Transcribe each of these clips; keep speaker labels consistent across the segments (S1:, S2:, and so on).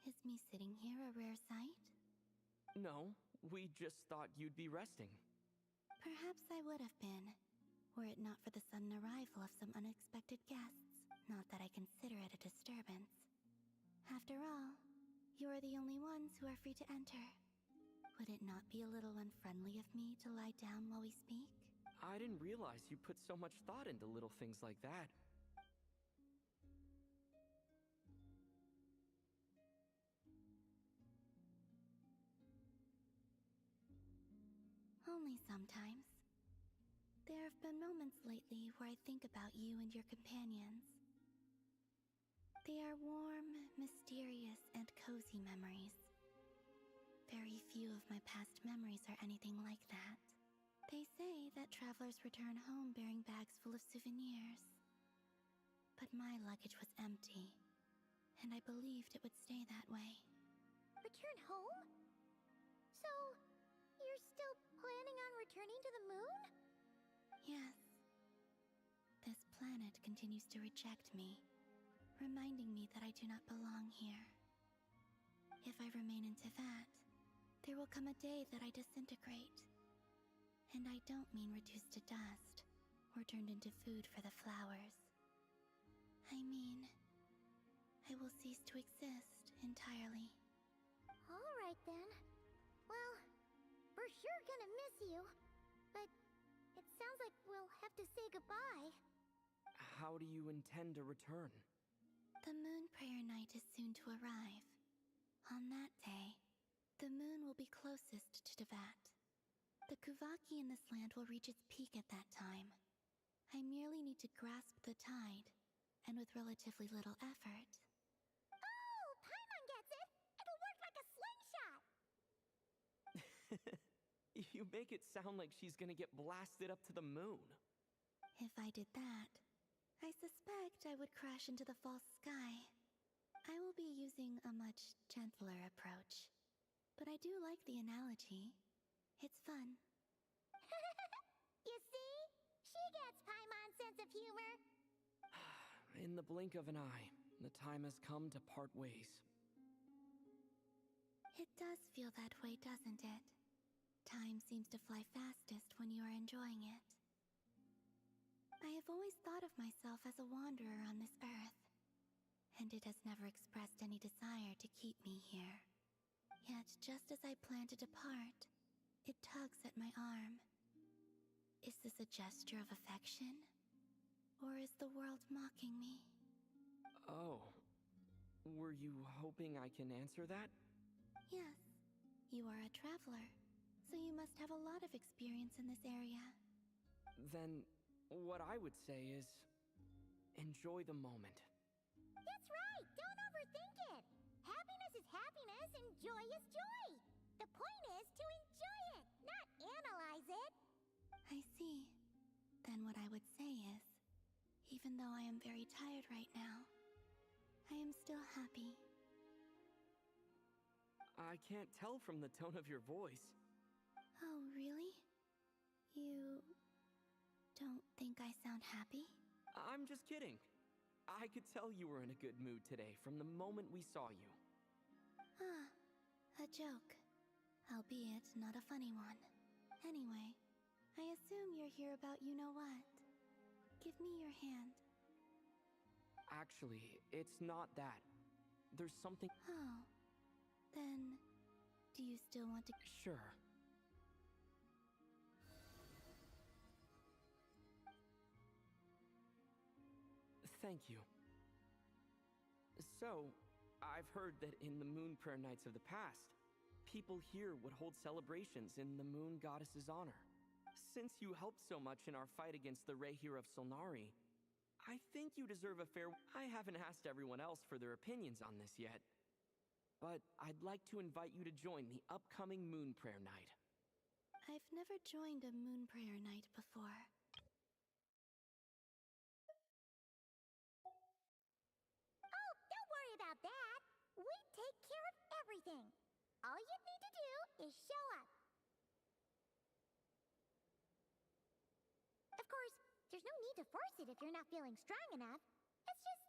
S1: Is me sitting here a rare sight?
S2: No, we just thought you'd be resting.
S1: Perhaps I would have been, were it not for the sudden arrival of some unexpected guests. Not that I consider it a disturbance. After all, you are the only ones who are free to enter. Would it not be a little unfriendly of me to lie down while we speak?
S2: I didn't realize you put so much thought into little things like that.
S1: Only sometimes. There have been moments lately where I think about you and your companions. They are warm, mysterious, and cozy memories. Very few of my past memories are anything like that. They say that travelers return home bearing bags full of souvenirs. But my luggage was empty, and I believed it would stay that way.
S3: Return home? So, you're still planning on returning to the moon?
S1: Yes. This planet continues to reject me, reminding me that I do not belong here. If I remain into that, there will come a day that I disintegrate. And I don't mean reduced to dust, or turned into food for the flowers. I mean, I will cease to exist entirely.
S3: Alright then. Well, we're sure gonna miss you. But it sounds like we'll have to say goodbye.
S2: How do you intend to return?
S1: The moon prayer night is soon to arrive. On that day, the moon will be closest to Devat. The Kuvaki in this land will reach its peak at that time. I merely need to grasp the tide, and with relatively little effort.
S3: Oh, Paimon gets it! It'll work like a slingshot!
S2: You make it sound like she's gonna get blasted up to the moon.
S1: If I did that, I suspect I would crash into the false sky. I will be using a much gentler approach. But I do like the analogy. It's fun.
S3: You see? She gets Paimon's sense of humor.
S2: In the blink of an eye, the time has come to part ways.
S1: It does feel that way, doesn't it? Time seems to fly fastest when you are enjoying it. I have always thought of myself as a wanderer on this earth, and it has never expressed any desire to keep me here. Yet, just as I plan to depart, it tugs at my arm. Is this a gesture of affection? Or is the world mocking me?
S2: Oh. Were you hoping I can answer that?
S1: Yes, you are a traveler, so you must have a lot of experience in this area.
S2: Then, what I would say is, enjoy the moment.
S3: That's right! Don't overthink it! Happiness is happiness and joy is joy! The point is to enjoy it, not analyze it!
S1: I see. Then what I would say is, even though I am very tired right now, I am still happy.
S2: I can't tell from the tone of your voice.
S1: Oh, really? You don't think I sound happy?
S2: I'm just kidding. I could tell you were in a good mood today from the moment we saw you.
S1: A joke. Albeit not a funny one. Anyway, I assume you're here about you-know-what. Give me your hand.
S2: Actually, it's not that. There's something...
S1: Oh. Then, do you still want to...
S2: Sure. Thank you. So, I've heard that in the moon prayer nights of the past, people here would hold celebrations in the moon goddess's honor. Since you helped so much in our fight against the Rehir of Solnari, I think you deserve a fair... I haven't asked everyone else for their opinions on this yet, but I'd like to invite you to join the upcoming moon prayer night.
S1: I've never joined a moon prayer night before.
S3: Oh, don't worry about that! We take care of everything! All you need to do is show up. Of course, there's no need to force it if you're not feeling strong enough. It's just,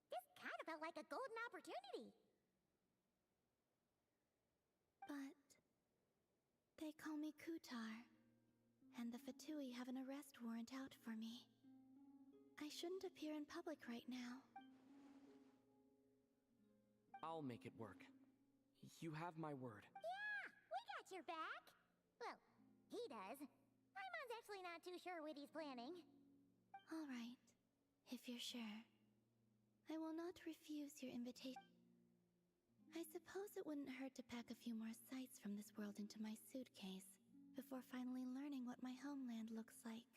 S3: this kind of felt like a golden opportunity.
S1: But they call me Kutar, and the Fatui have an arrest warrant out for me. I shouldn't appear in public right now.
S2: I'll make it work. You have my word.
S3: Yeah, we got your back. Well, he does. Paimon's actually not too sure what he's planning.
S1: All right, if you're sure. I will not refuse your invitation. I suppose it wouldn't hurt to pack a few more sights from this world into my suitcase before finally learning what my homeland looks like.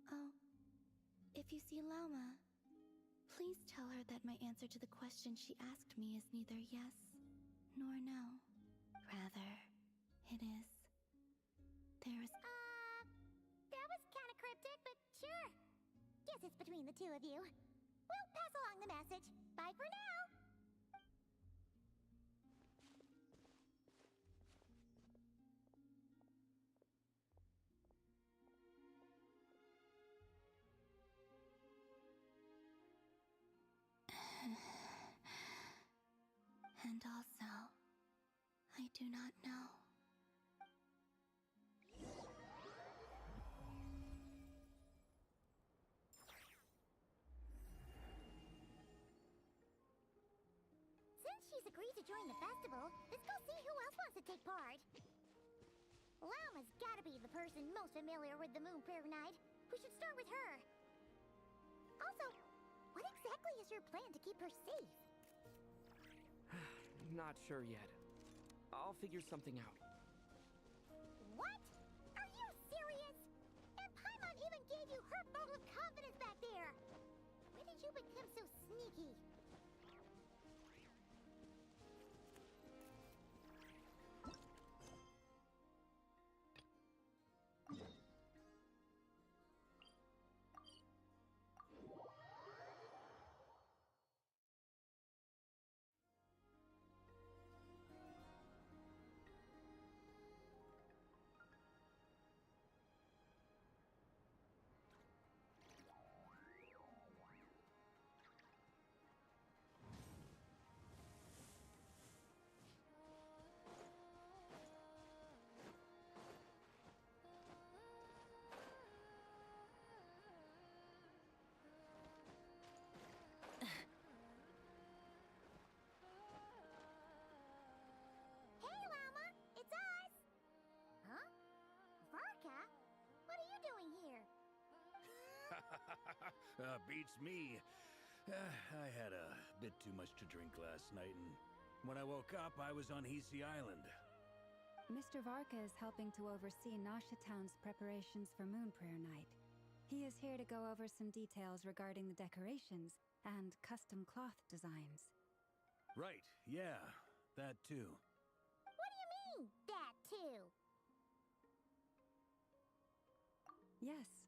S1: Oh, if you see Lauma, please tell her that my answer to the question she asked me is neither yes nor no. Rather, it is. There's...
S3: That was kind of cryptic, but sure. Guess it's between the two of you. We'll pass along the message. Bye for now.
S1: And also, I do not know.
S3: Since she's agreed to join the festival, let's go see who else wants to take part. Lauma's gotta be the person most familiar with the Moon Prayer Night. We should start with her. Also, what exactly is your plan to keep her safe?
S2: Not sure yet. I'll figure something out.
S3: What? Are you serious? And Paimon even gave you her vote of confidence back there! When did you become so sneaky? Hey, Lauma! It's us! Huh? Varka? What are you doing here?
S4: Beats me. I had a bit too much to drink last night, and when I woke up, I was on Hisi Island.
S5: Mr. Varka is helping to oversee Nasha Town's preparations for Moon Prayer Night. He is here to go over some details regarding the decorations and custom cloth designs.
S4: Right, yeah, that too.
S3: What do you mean, that too?
S5: Yes,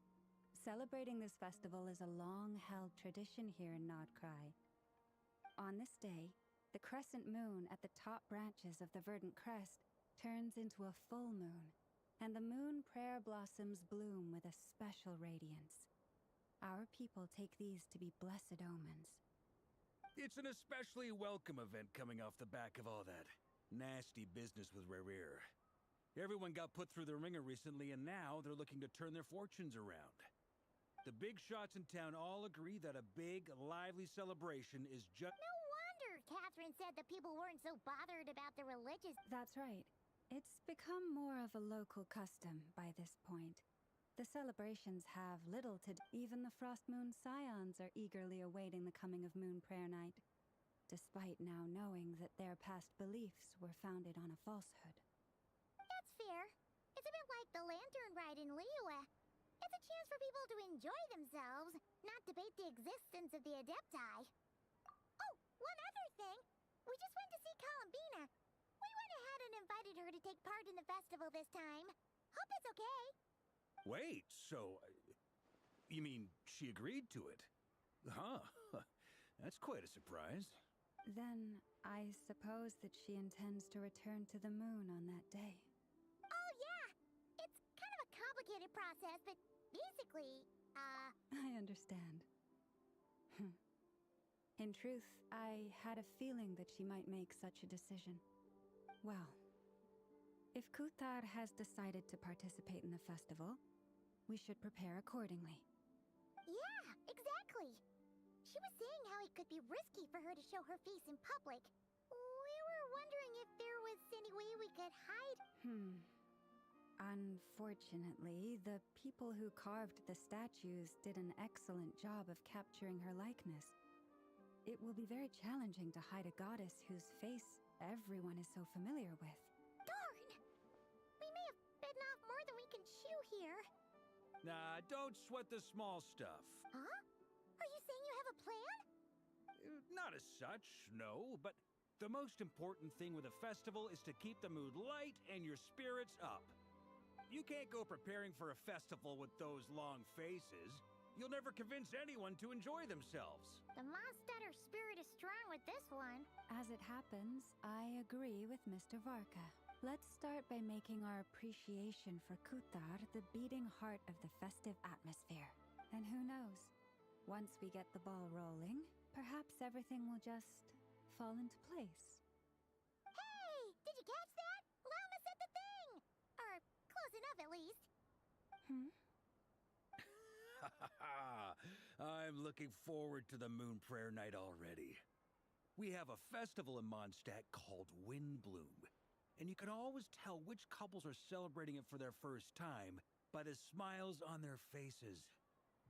S5: celebrating this festival is a long-held tradition here in Nodcry. On this day, the crescent moon at the top branches of the verdant crest turns into a full moon, and the moon prayer blossoms bloom with a special radiance. Our people take these to be blessed omens.
S4: It's an especially welcome event coming off the back of all that nasty business with Rare. Everyone got put through the ringer recently, and now they're looking to turn their fortunes around. The big shots in town all agree that a big, lively celebration is just...
S3: No wonder Catherine said that people weren't so bothered about the religious...
S5: That's right. It's become more of a local custom by this point. The celebrations have little to do. Even the Frost Moon Scions are eagerly awaiting the coming of Moon Prayer Night, despite now knowing that their past beliefs were founded on a falsehood.
S3: That's fair. It's a bit like the lantern ride in Liyue. It's a chance for people to enjoy themselves, not debate the existence of the Adepti. Oh, one other thing. We just went to see Columbina. We went ahead and invited her to take part in the festival this time. Hope it's okay.
S4: Wait, so... you mean she agreed to it? Huh. That's quite a surprise.
S5: Then, I suppose that she intends to return to the moon on that day.
S3: Oh, yeah. It's kind of a complicated process, but basically,
S5: I understand. In truth, I had a feeling that she might make such a decision. Well, if Kuthar has decided to participate in the festival, we should prepare accordingly.
S3: Yeah, exactly. She was saying how it could be risky for her to show her face in public. We were wondering if there was any way we could hide.
S5: Unfortunately, the people who carved the statues did an excellent job of capturing her likeness. It will be very challenging to hide a goddess whose face everyone is so familiar with.
S3: Darn! We may have bitten off more than we can chew here.
S4: Nah, don't sweat the small stuff.
S3: Huh? Are you saying you have a plan?
S4: Not as such, no, but the most important thing with a festival is to keep the mood light and your spirits up. You can't go preparing for a festival with those long faces. You'll never convince anyone to enjoy themselves.
S3: The Mondstatter spirit is strong with this one.
S5: As it happens, I agree with Mr. Varka. Let's start by making our appreciation for Kuthar the beating heart of the festive atmosphere. And who knows? Once we get the ball rolling, perhaps everything will just fall into place.
S3: Hey! Did you catch that? Llama said the thing! Or close enough, at least.
S4: I'm looking forward to the Moon Prayer Night already. We have a festival in Mondstadt called Windbloom, and you can always tell which couples are celebrating it for their first time by the smiles on their faces.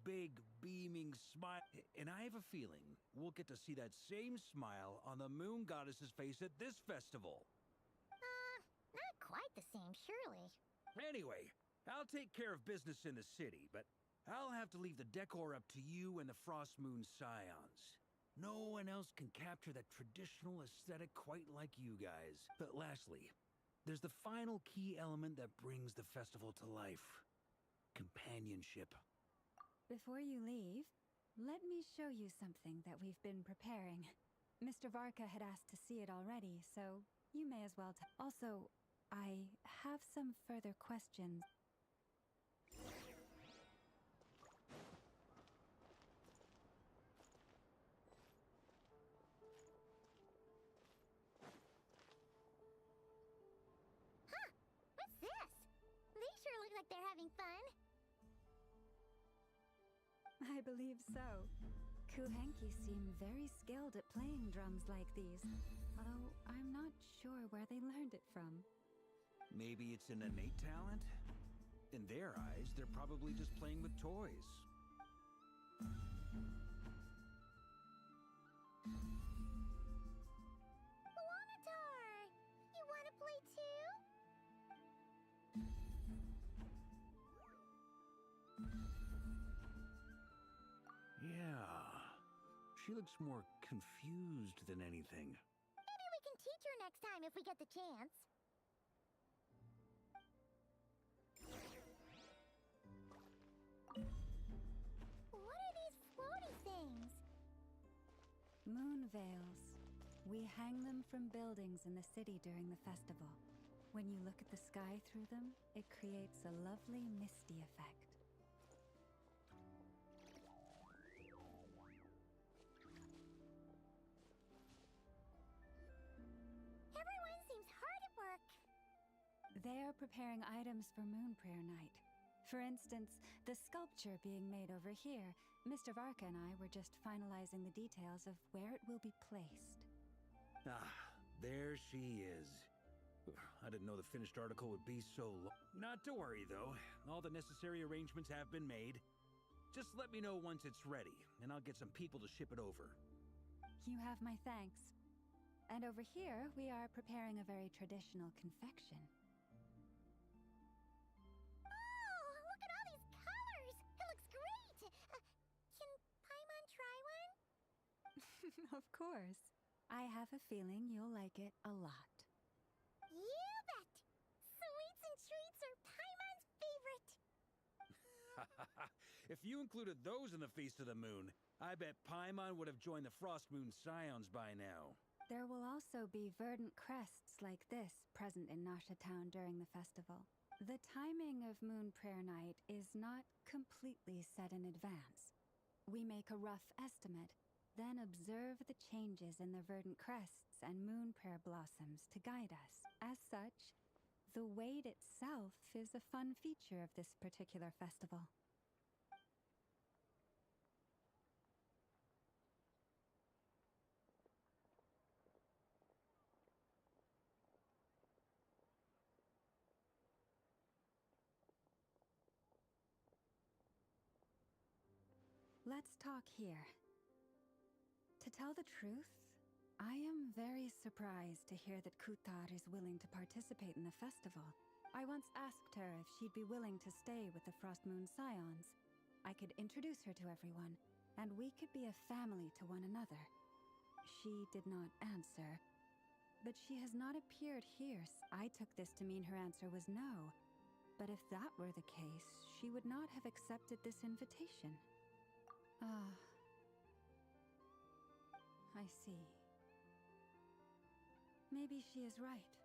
S4: Big, beaming smile. And I have a feeling we'll get to see that same smile on the Moon Goddess's face at this festival.
S3: Not quite the same, surely.
S4: Anyway, I'll take care of business in the city, but I'll have to leave the decor up to you and the Frost Moon Scions. No one else can capture that traditional aesthetic quite like you guys. But lastly, there's the final key element that brings the festival to life. Companionship.
S5: Before you leave, let me show you something that we've been preparing. Mr. Varka had asked to see it already, so you may as well Also, I have some further questions.
S3: What's this? They sure look like they're having fun.
S5: I believe so. Kuhenki seem very skilled at playing drums like these, although I'm not sure where they learned it from.
S4: Maybe it's an innate talent? In their eyes, they're probably just playing with toys.
S3: Luanatar! You want to play too?
S4: Yeah. She looks more confused than anything.
S3: Maybe we can teach her next time if we get the chance. What are these floaty things?
S5: Moon veils. We hang them from buildings in the city during the festival. When you look at the sky through them, it creates a lovely misty effect.
S3: Everyone seems hard at work.
S5: They are preparing items for Moon Prayer Night. For instance, the sculpture being made over here, Mr. Varka and I were just finalizing the details of where it will be placed.
S4: Ah, there she is. I didn't know the finished article would be so long. Not to worry, though. All the necessary arrangements have been made. Just let me know once it's ready, and I'll get some people to ship it over.
S5: You have my thanks. And over here, we are preparing a very traditional confection.
S3: Oh, look at all these colors! It looks great! Can Paimon try one?
S5: Of course. I have a feeling you'll like it a lot.
S3: You bet! Sweets and treats are Paimon's favorite!
S4: If you included those in the Feast of the Moon, I bet Paimon would have joined the Frost Moon Scions by now.
S5: There will also be verdant crests like this present in Nasha Town during the festival. The timing of Moon Prayer Night is not completely set in advance. We make a rough estimate, then observe the changes in the verdant crests and moon prayer blossoms to guide us. As such, the wade itself is a fun feature of this particular festival. Let's talk here. To tell the truth, I am very surprised to hear that Kutar is willing to participate in the festival. I once asked her if she'd be willing to stay with the Frost Moon Scions. I could introduce her to everyone, and we could be a family to one another. She did not answer, but she has not appeared here. I took this to mean her answer was no. But if that were the case, she would not have accepted this invitation. I see. Maybe she is right.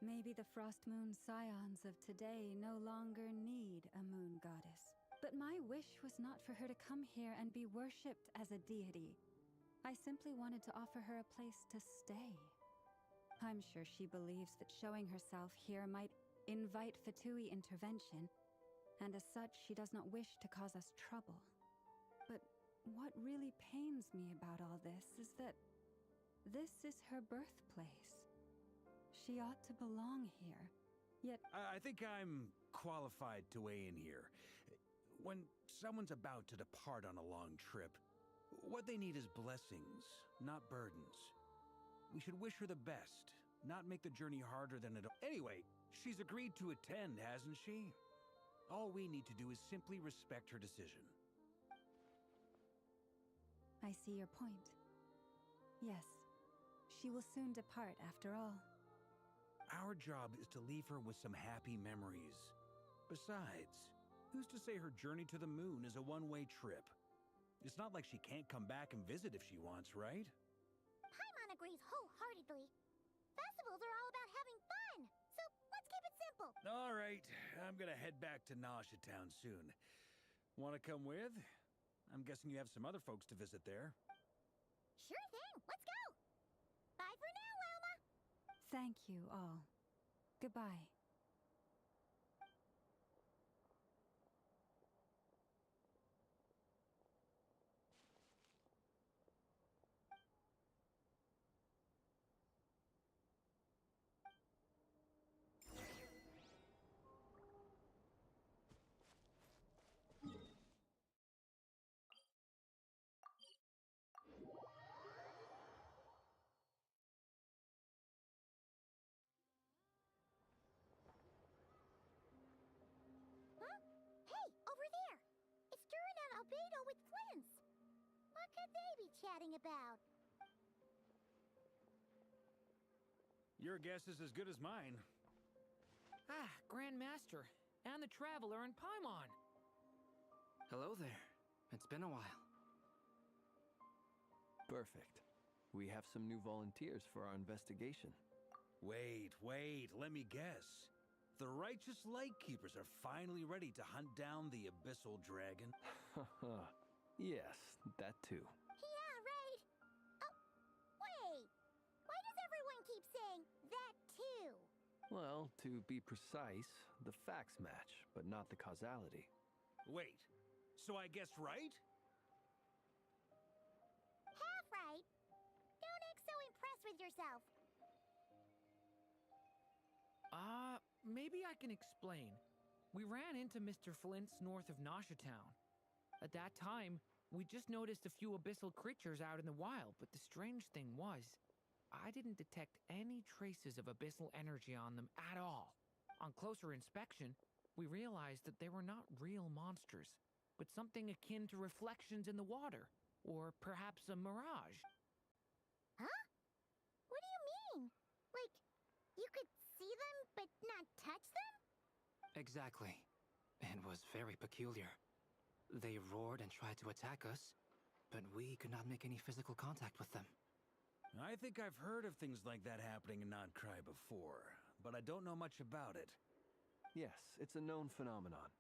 S5: Maybe the Frost Moon Scions of today no longer need a moon goddess. But my wish was not for her to come here and be worshipped as a deity. I simply wanted to offer her a place to stay. I'm sure she believes that showing herself here might invite Fatui intervention, and as such, she does not wish to cause us trouble. But what really pains me about all this is that this is her birthplace. She ought to belong here, yet...
S4: I think I'm qualified to weigh in here. When someone's about to depart on a long trip, what they need is blessings, not burdens. We should wish her the best, not make the journey harder than it... Anyway, she's agreed to attend, hasn't she? All we need to do is simply respect her decision.
S5: I see your point. Yes, she will soon depart after all.
S4: Our job is to leave her with some happy memories. Besides, who's to say her journey to the moon is a one-way trip? It's not like she can't come back and visit if she wants, right?
S3: Paimon agrees wholeheartedly. Festivals are all about having fun, so let's keep it simple.
S4: All right, I'm gonna head back to Nasha Town soon. Wanna come with? I'm guessing you have some other folks to visit there.
S3: Sure thing, let's go! Bye for now, Wilma!
S5: Thank you all. Goodbye.
S3: Huh? Hey, over there! It's Durin and Albedo with Flints! What could they be chatting about?
S4: Your guess is as good as mine.
S6: Ah, Grand Master, and the Traveler and Paimon.
S2: Hello there. It's been a while.
S7: Perfect. We have some new volunteers for our investigation.
S4: Wait, let me guess. The righteous Lightkeepers are finally ready to hunt down the Abyssal Dragon?
S7: Yes, that too.
S3: Yeah, right! Oh, wait! Why does everyone keep saying that too?
S7: Well, to be precise, the facts match, but not the causality.
S4: Wait, so I guessed right?
S3: Half right. Don't act so impressed with yourself.
S6: Maybe I can explain. We ran into Mr. Flint's north of Nasha Town. At that time, we just noticed a few abyssal creatures out in the wild, but the strange thing was, I didn't detect any traces of abyssal energy on them at all. On closer inspection, we realized that they were not real monsters, but something akin to reflections in the water, or perhaps a mirage.
S3: Huh? What do you mean? Like, you could see them, but not touch them?
S2: Exactly. It was very peculiar. They roared and tried to attack us, but we could not make any physical contact with them.
S4: I think I've heard of things like that happening in Nodcry before, but I don't know much about it.
S7: Yes, it's a known phenomenon.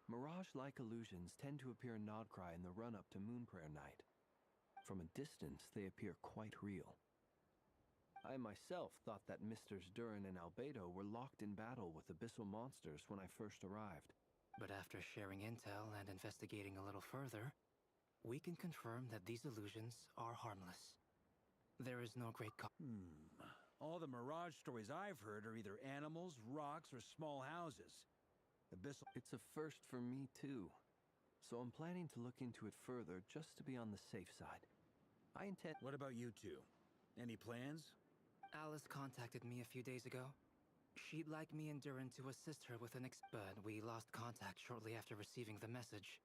S7: Mirage-like illusions tend to appear in Nodcry in the run-up to Moonprayer Night. From a distance, they appear quite real. I myself thought that Misters Durin and Albedo were locked in battle with abyssal monsters when I first arrived.
S8: But after sharing intel and investigating a little further, we can confirm that these illusions are harmless. There is no great
S4: All the Mirage stories I've heard are either animals, rocks, or small houses. Abyssal...
S7: It's a first for me, too. So I'm planning to look into it further just to be on the safe side. I intend...
S4: What about you two? Any plans?
S8: Alice contacted me a few days ago. She'd like me and Durin to assist her with but we lost contact shortly after receiving the message.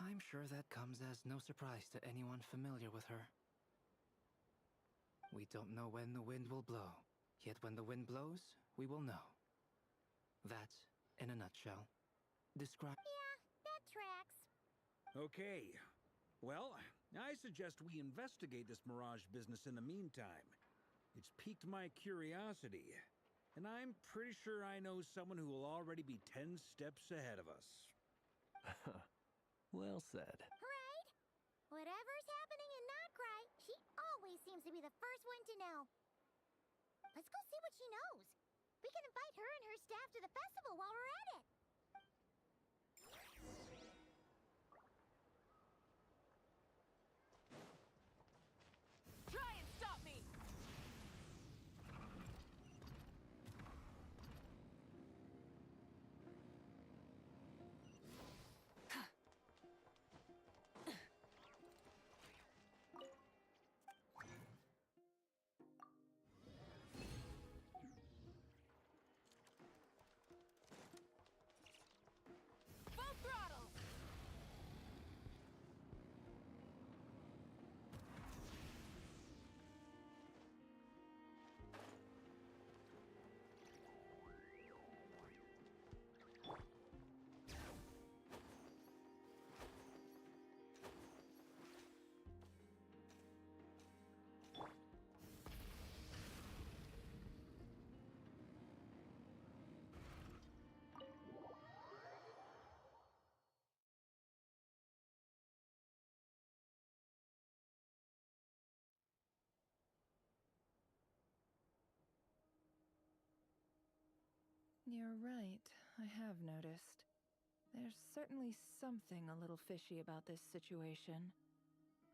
S8: I'm sure that comes as no surprise to anyone familiar with her. We don't know when the wind will blow, yet when the wind blows, we will know. That, in a nutshell, describe...
S3: Yeah, that tracks.
S4: Okay. Well, I suggest we investigate this Mirage business in the meantime. It's piqued my curiosity, and I'm pretty sure I know someone who will already be 10 steps ahead of us.
S7: Well said.
S3: Right? Whatever's happening in Notcry, she always seems to be the first one to know. Let's go see what she knows. We can invite her and her staff to the festival while we're at it.
S9: Try and stop me! Full throttle!
S10: You're right, I have noticed. There's certainly something a little fishy about this situation.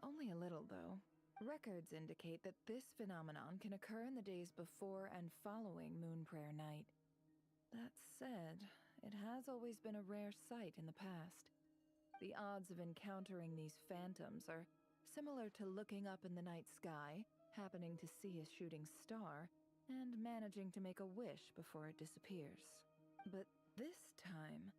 S10: Only a little, though. Records indicate that this phenomenon can occur in the days before and following Moon Prayer Night. That said, it has always been a rare sight in the past. The odds of encountering these phantoms are similar to looking up in the night sky, happening to see a shooting star, and managing to make a wish before it disappears. But this time,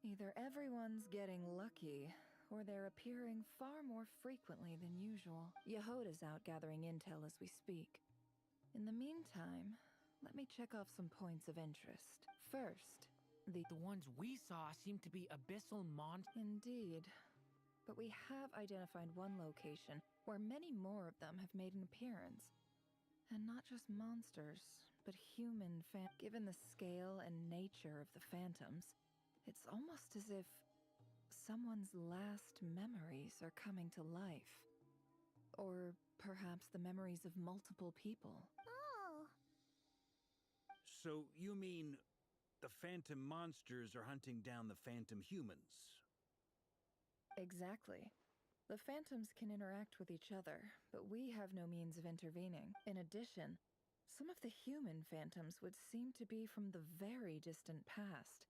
S10: either everyone's getting lucky, or they're appearing far more frequently than usual. Yehoda's out gathering intel as we speak. In the meantime, let me check off some points of interest. First,
S6: The ones we saw seem to be abyssal
S10: Indeed. But we have identified one location where many more of them have made an appearance. And not just monsters, but human Given the scale and nature of the phantoms, it's almost as if someone's last memories are coming to life. Or perhaps the memories of multiple people.
S3: Oh,
S4: So, you mean the phantom monsters are hunting down the phantom humans?
S10: Exactly. The phantoms can interact with each other, but we have no means of intervening. In addition, some of the human phantoms would seem to be from the very distant past.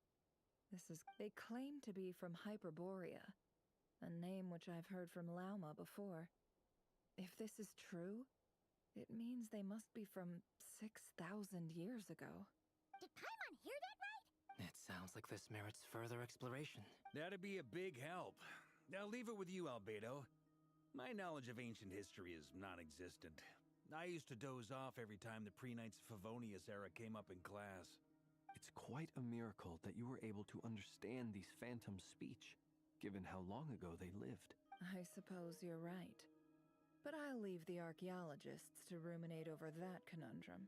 S10: They claim to be from Hyperborea, a name which I've heard from Lauma before. If this is true, it means they must be from 6,000 years ago.
S3: did Paimon hear that right?
S8: It sounds like this merits further exploration.
S4: That'd be a big help. I'll leave it with you, Albedo. My knowledge of ancient history is non-existent. I used to doze off every time the pre-Knights of Favonius era came up in class.
S7: It's quite a miracle that you were able to understand these phantoms' speech, given how long ago they lived.
S10: I suppose you're right. But I'll leave the archaeologists to ruminate over that conundrum.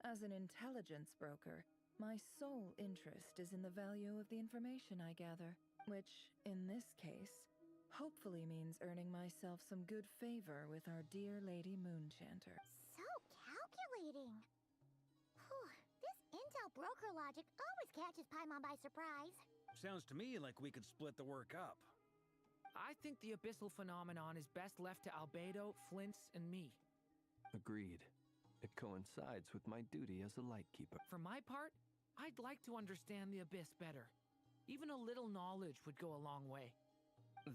S10: As an intelligence broker, my sole interest is in the value of the information I gather, which, in this case, hopefully means earning myself some good favor with our dear Lady Moonchanter.
S3: So stimulating. Whew, this intel broker logic always catches Paimon by surprise.
S4: Sounds to me like we could split the work up.
S6: I think the abyssal phenomenon is best left to Albedo, Flints, and me.
S7: Agreed. It coincides with my duty as a lightkeeper.
S6: For my part, I'd like to understand the abyss better. Even a little knowledge would go a long way.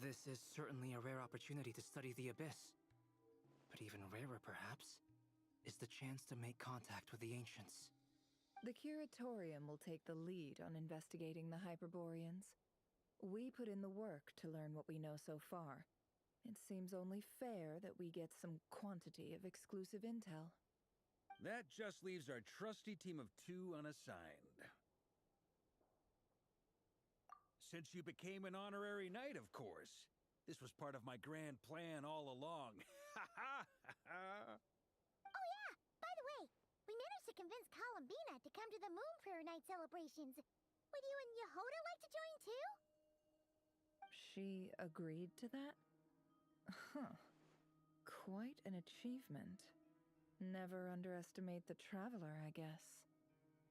S8: This is certainly a rare opportunity to study the abyss. But even rarer, perhaps, is the chance to make contact with the ancients.
S10: The Curatorium will take the lead on investigating the Hyperboreans. We put in the work to learn what we know so far. It seems only fair that we get some quantity of exclusive intel.
S4: That just leaves our trusty team of 2 unassigned. Since you became an honorary knight, of course. This was part of my grand plan all along.
S3: Oh yeah, by the way, we managed to convince Columbina to come to the Moon Prayer Night celebrations. Would you and Yehoda like to join too?
S10: She agreed to that? Huh. Quite an achievement. Never underestimate the traveler, I guess.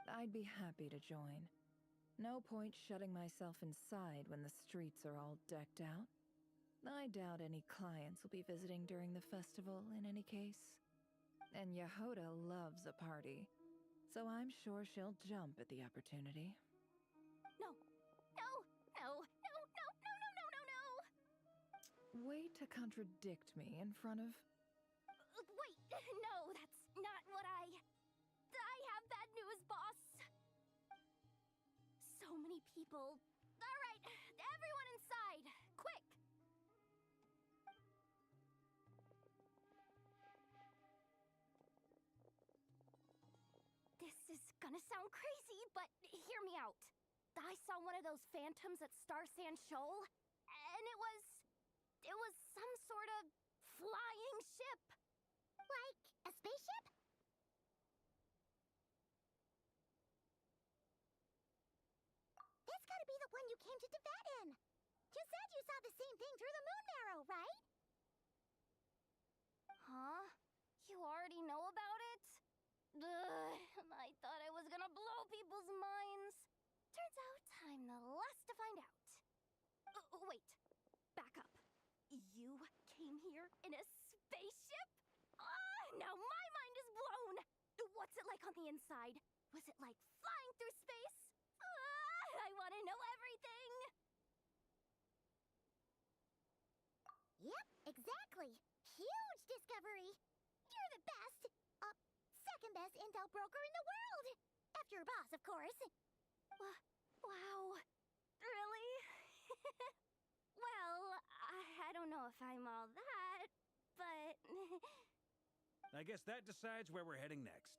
S10: I'd be happy to join. No point shutting myself inside when the streets are all decked out. I doubt any clients will be visiting during the festival in any case. And Yehoda loves a party, so I'm sure she'll jump at the opportunity.
S9: No. No. No. No. No. No. No. No. No. No.
S10: Way to contradict me in front of...
S9: Wait. No, that's not what I have bad news, boss. So many people. All right, everyone inside. Quick. This is gonna sound crazy, but hear me out. I saw one of those phantoms at Star Sand Shoal, and it was some sort of flying ship.
S3: Like a spaceship? That's gotta be the one you came to Tibet in. You said you saw the same thing through the moon marrow, right?
S9: Huh? You already know about it? Ugh, I thought I was gonna blow people's minds. Turns out I'm the last to find out. Wait, back up. You came here in a spaceship? Now my mind is blown! What's it like on the inside? Was it like flying through space? I want to know everything!
S3: Yep, exactly. Huge discovery. You're the best, second best intel broker in the world. After your boss, of course.
S9: Wow. Really? Well, I don't know if I'm all that, but...
S4: I guess that decides where we're heading next.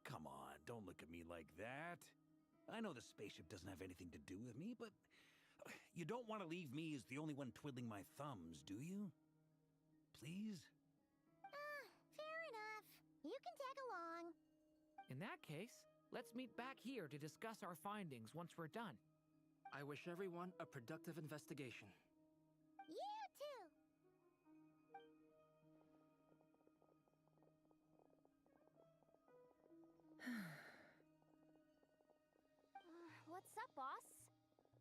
S4: Come on, don't look at me like that. I know the spaceship doesn't have anything to do with me, but you don't want to leave me as the only one twiddling my thumbs, do you? Please?
S3: Fair enough. You can tag along.
S6: In that case, let's meet back here to discuss our findings once we're done.
S8: I wish everyone a productive investigation.
S3: You too.
S9: What's up, boss?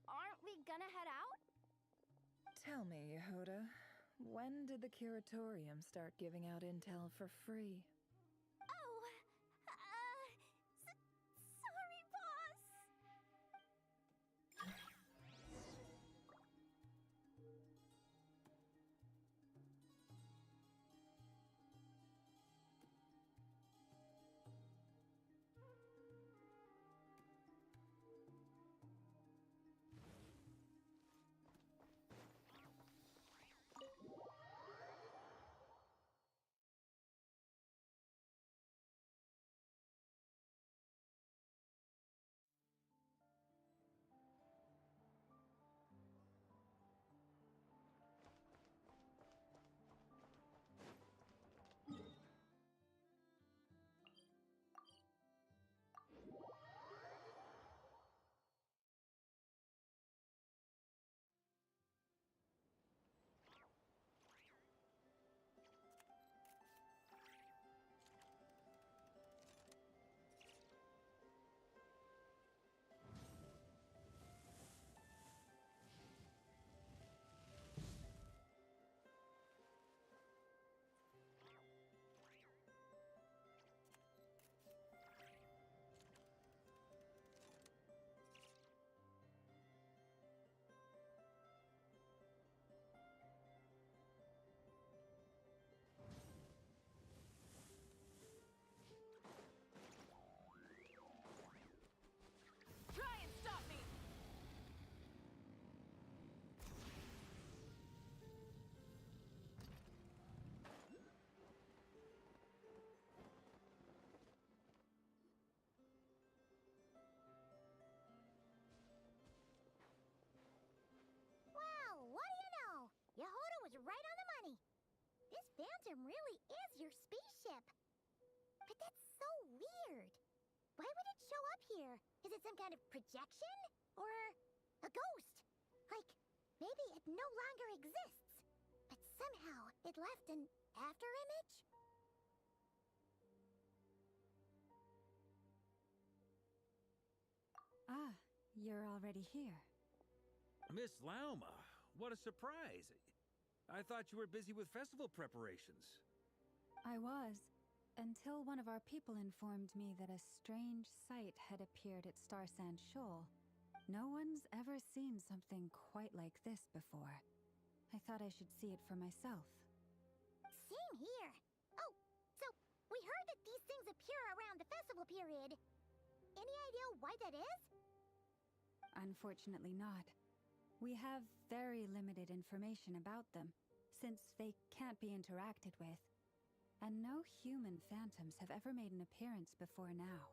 S9: Aren't we gonna head out?
S10: Tell me, Yehoda, when did the Curatorium start giving out intel for free?
S3: your spaceship. But that's so weird. Why would it show up here? Is it some kind of projection? Or a ghost? Like, maybe it no longer exists, but somehow it left an afterimage?
S5: Ah, you're already here.
S4: Miss Lauma, what a surprise. I thought you were busy with festival preparations.
S5: I was, until one of our people informed me that a strange sight had appeared at Star Sand Shoal. No one's ever seen something quite like this before. I thought I should see it for myself.
S3: Same here. Oh, so we heard that these things appear around the festival period. Any idea why that is?
S5: Unfortunately not. We have very limited information about them, since they can't be interacted with. And no human phantoms have ever made an appearance before now.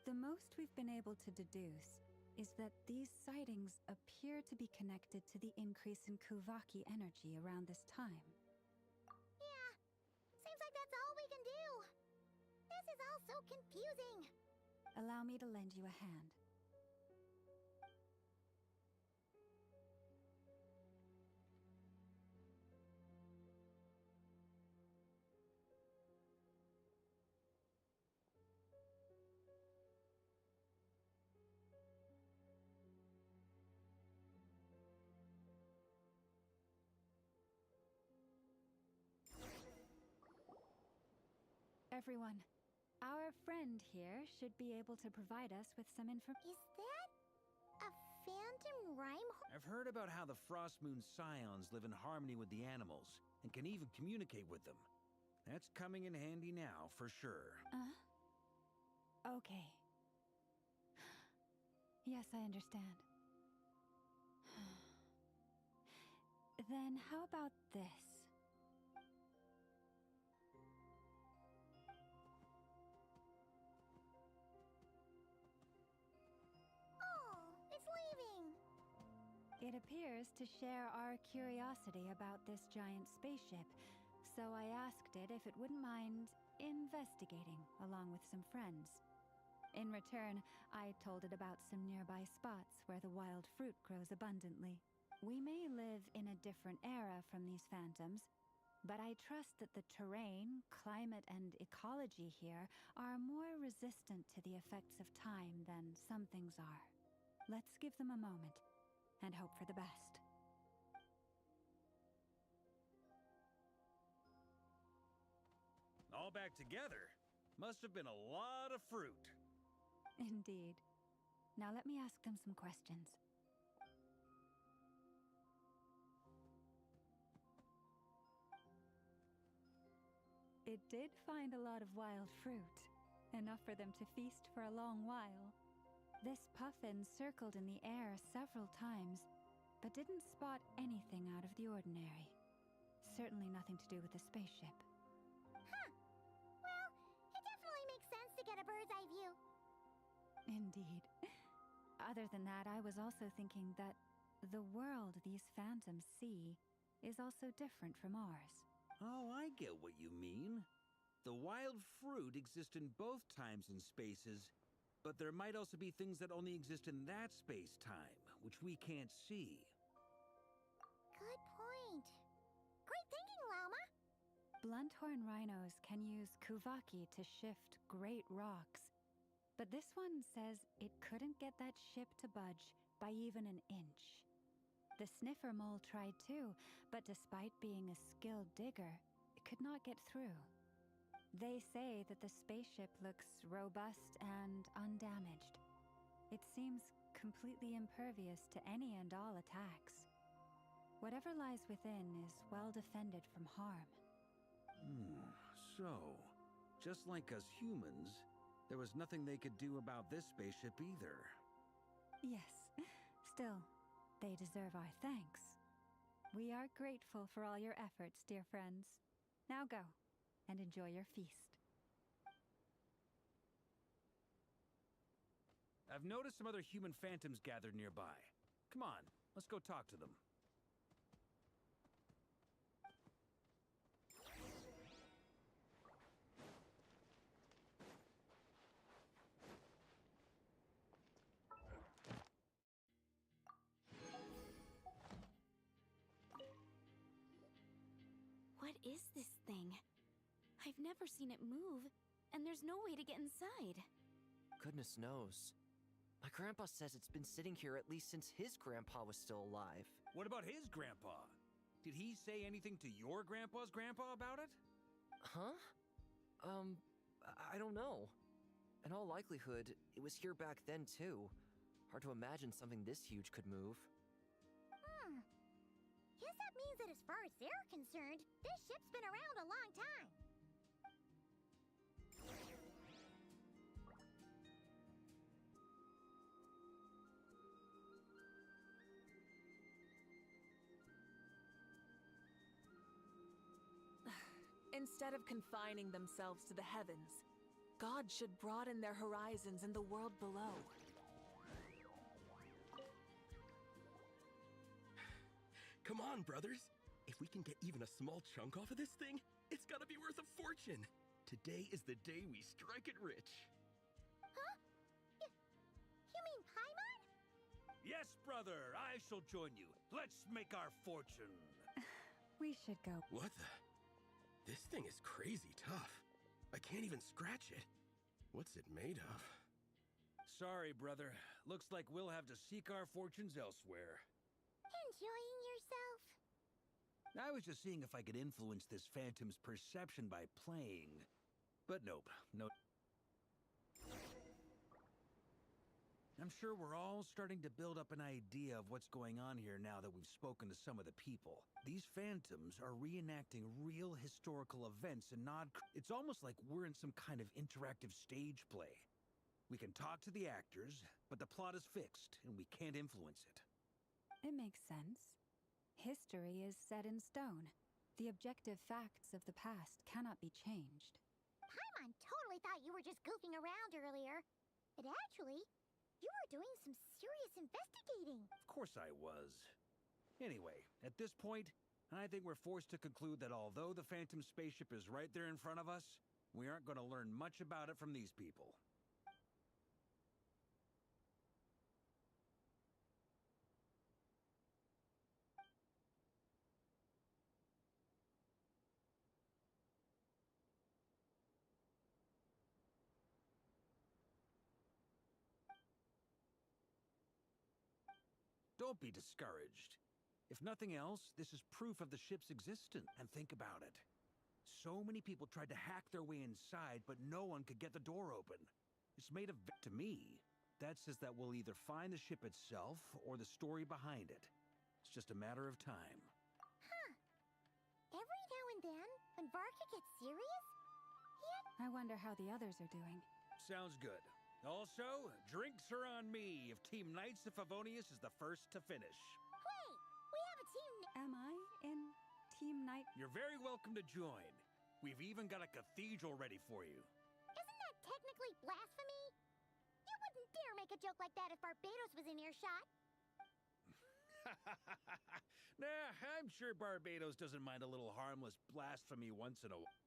S5: The most we've been able to deduce is that these sightings appear to be connected to the increase in Kuvaki energy around this time.
S3: Yeah, seems like that's all we can do. This is all so confusing.
S5: Allow me to lend you a hand. Everyone, our friend here should be able to provide us with some information.
S3: Is that a phantom rhyme?
S4: I've heard about how the Frost Moon Scions live in harmony with the animals and can even communicate with them. That's coming in handy now, for sure.
S5: Okay. Yes, I understand. Then how about this?
S3: Oh, it's leaving.
S5: It appears to share our curiosity about this giant spaceship, so I asked it if it wouldn't mind investigating along with some friends. In return, I told it about some nearby spots where the wild fruit grows abundantly. We may live in a different era from these phantoms, but I trust that the terrain, climate, and ecology here are more resistant to the effects of time than some things are. Let's give them a moment and hope for the best.
S4: All back together. Must have been a lot of fruit.
S5: Indeed. Now let me ask them some questions. It did find a lot of wild fruit, enough for them to feast for a long while. This puffin circled in the air several times, but didn't spot anything out of the ordinary. Certainly nothing to do with the spaceship.
S3: Huh. Well, it definitely makes sense to get a bird's eye view.
S5: Indeed. Other than that, I was also thinking that the world these phantoms see is also different from ours.
S4: Oh, I get what you mean. The wild fruit exist in both times and spaces, but there might also be things that only exist in that space-time, which we can't see.
S3: Good point. Great thinking, Lauma.
S5: Blunthorn rhinos can use Kuvaki to shift great rocks, but this one says it couldn't get that ship to budge by even an inch. The sniffer mole tried too, but despite being a skilled digger, it could not get through. They say that the spaceship looks robust and undamaged. It seems completely impervious to any and all attacks. Whatever lies within is well defended from harm.
S4: So, just like us humans, there was nothing they could do about this spaceship either.
S5: Yes, still, they deserve our thanks. We are grateful for all your efforts, dear friends. Now go, and enjoy your feast.
S4: I've noticed some other human phantoms gathered nearby. Come on, let's go talk to them.
S11: What is this thing? I've never seen it move, and there's no way to get inside.
S12: Goodness knows. My grandpa says it's been sitting here at least since his grandpa was still alive.
S4: What about his grandpa? Did he say anything to your grandpa's grandpa about it?
S12: Huh? I don't know. In all likelihood, it was here back then too. Hard to imagine something this huge could move.
S3: Guess that means that as far as they're concerned, this ship's been around a long time.
S13: Instead of confining themselves to the heavens, God should broaden their horizons in the world below.
S14: Come on, brothers. If we can get even a small chunk off of this thing, it's gotta be worth a fortune. Today is the day we strike it rich.
S3: Huh? You mean Paimon?
S4: Yes, brother, I shall join you. Let's make our fortune.
S5: We should go.
S14: What the? This thing is crazy tough. I can't even scratch it. What's it made of?
S4: Sorry, brother. Looks like we'll have to seek our fortunes elsewhere.
S3: Enjoying yourself?
S4: I was just seeing if I could influence this phantom's perception by playing. But nope, no. I'm sure we're all starting to build up an idea of what's going on here now that we've spoken to some of the people. These phantoms are reenacting real historical events and it's almost like we're in some kind of interactive stage play. We can talk to the actors, but the plot is fixed and we can't influence it.
S5: It makes sense. History is set in stone. The objective facts of the past cannot be changed.
S3: Paimon totally thought you were just goofing around earlier. But actually, you were doing some serious investigating.
S4: Of course I was. Anyway, at this point, I think we're forced to conclude that although the Phantom spaceship is right there in front of us, we aren't going to learn much about it from these people. Don't be discouraged. If nothing else, this is proof of the ship's existence. And think about it. So many people tried to hack their way inside, but no one could get the door open. It's made of... To me, that says that we'll either find the ship itself or the story behind it. It's just a matter of time.
S3: Huh. Every now and then, when Varka gets serious,
S5: I wonder how the others are doing.
S4: Sounds good. Also, drinks are on me if Team Knights of Favonius is the first to finish.
S3: Wait! We have a team...
S5: Am I in Team Knight?
S4: You're very welcome to join. We've even got a cathedral ready for you.
S3: Isn't that technically blasphemy? You wouldn't dare make a joke like that if Barbados was in earshot.
S4: Nah, I'm sure Barbados doesn't mind a little harmless blasphemy once in a while.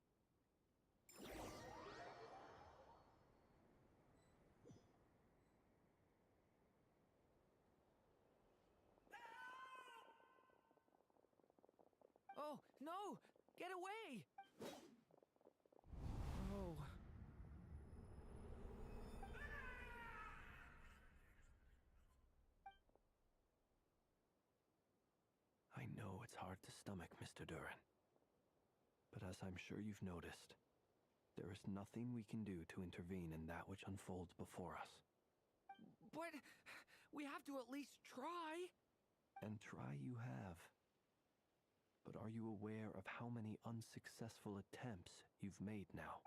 S6: Oh, no! Get away! Oh.
S7: I know it's hard to stomach, Mr. Durin. But as I'm sure you've noticed, there is nothing we can do to intervene in that which unfolds before us.
S6: But we have to at least try.
S7: And try you have. But are you aware of how many unsuccessful attempts you've made now?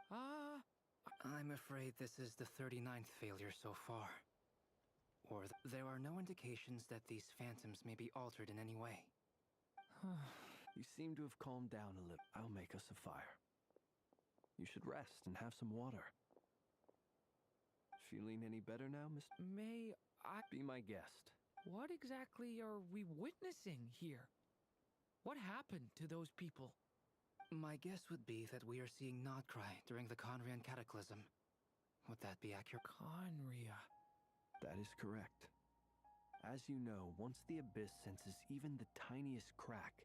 S8: I'm afraid this is the 39th failure so far. Or there are no indications that these phantoms may be altered in any way.
S7: You seem to have calmed down a little. I'll make us a fire. You should rest and have some water. Feeling any better now, Mr.?
S6: May I...
S7: Be my guest.
S6: What exactly are we witnessing here? What happened to those people?
S8: My guess would be that we are seeing Nodcry during the Conrian Cataclysm. Would that be accurate?
S6: Conria.
S7: That is correct. As you know, once the Abyss senses even the tiniest crack,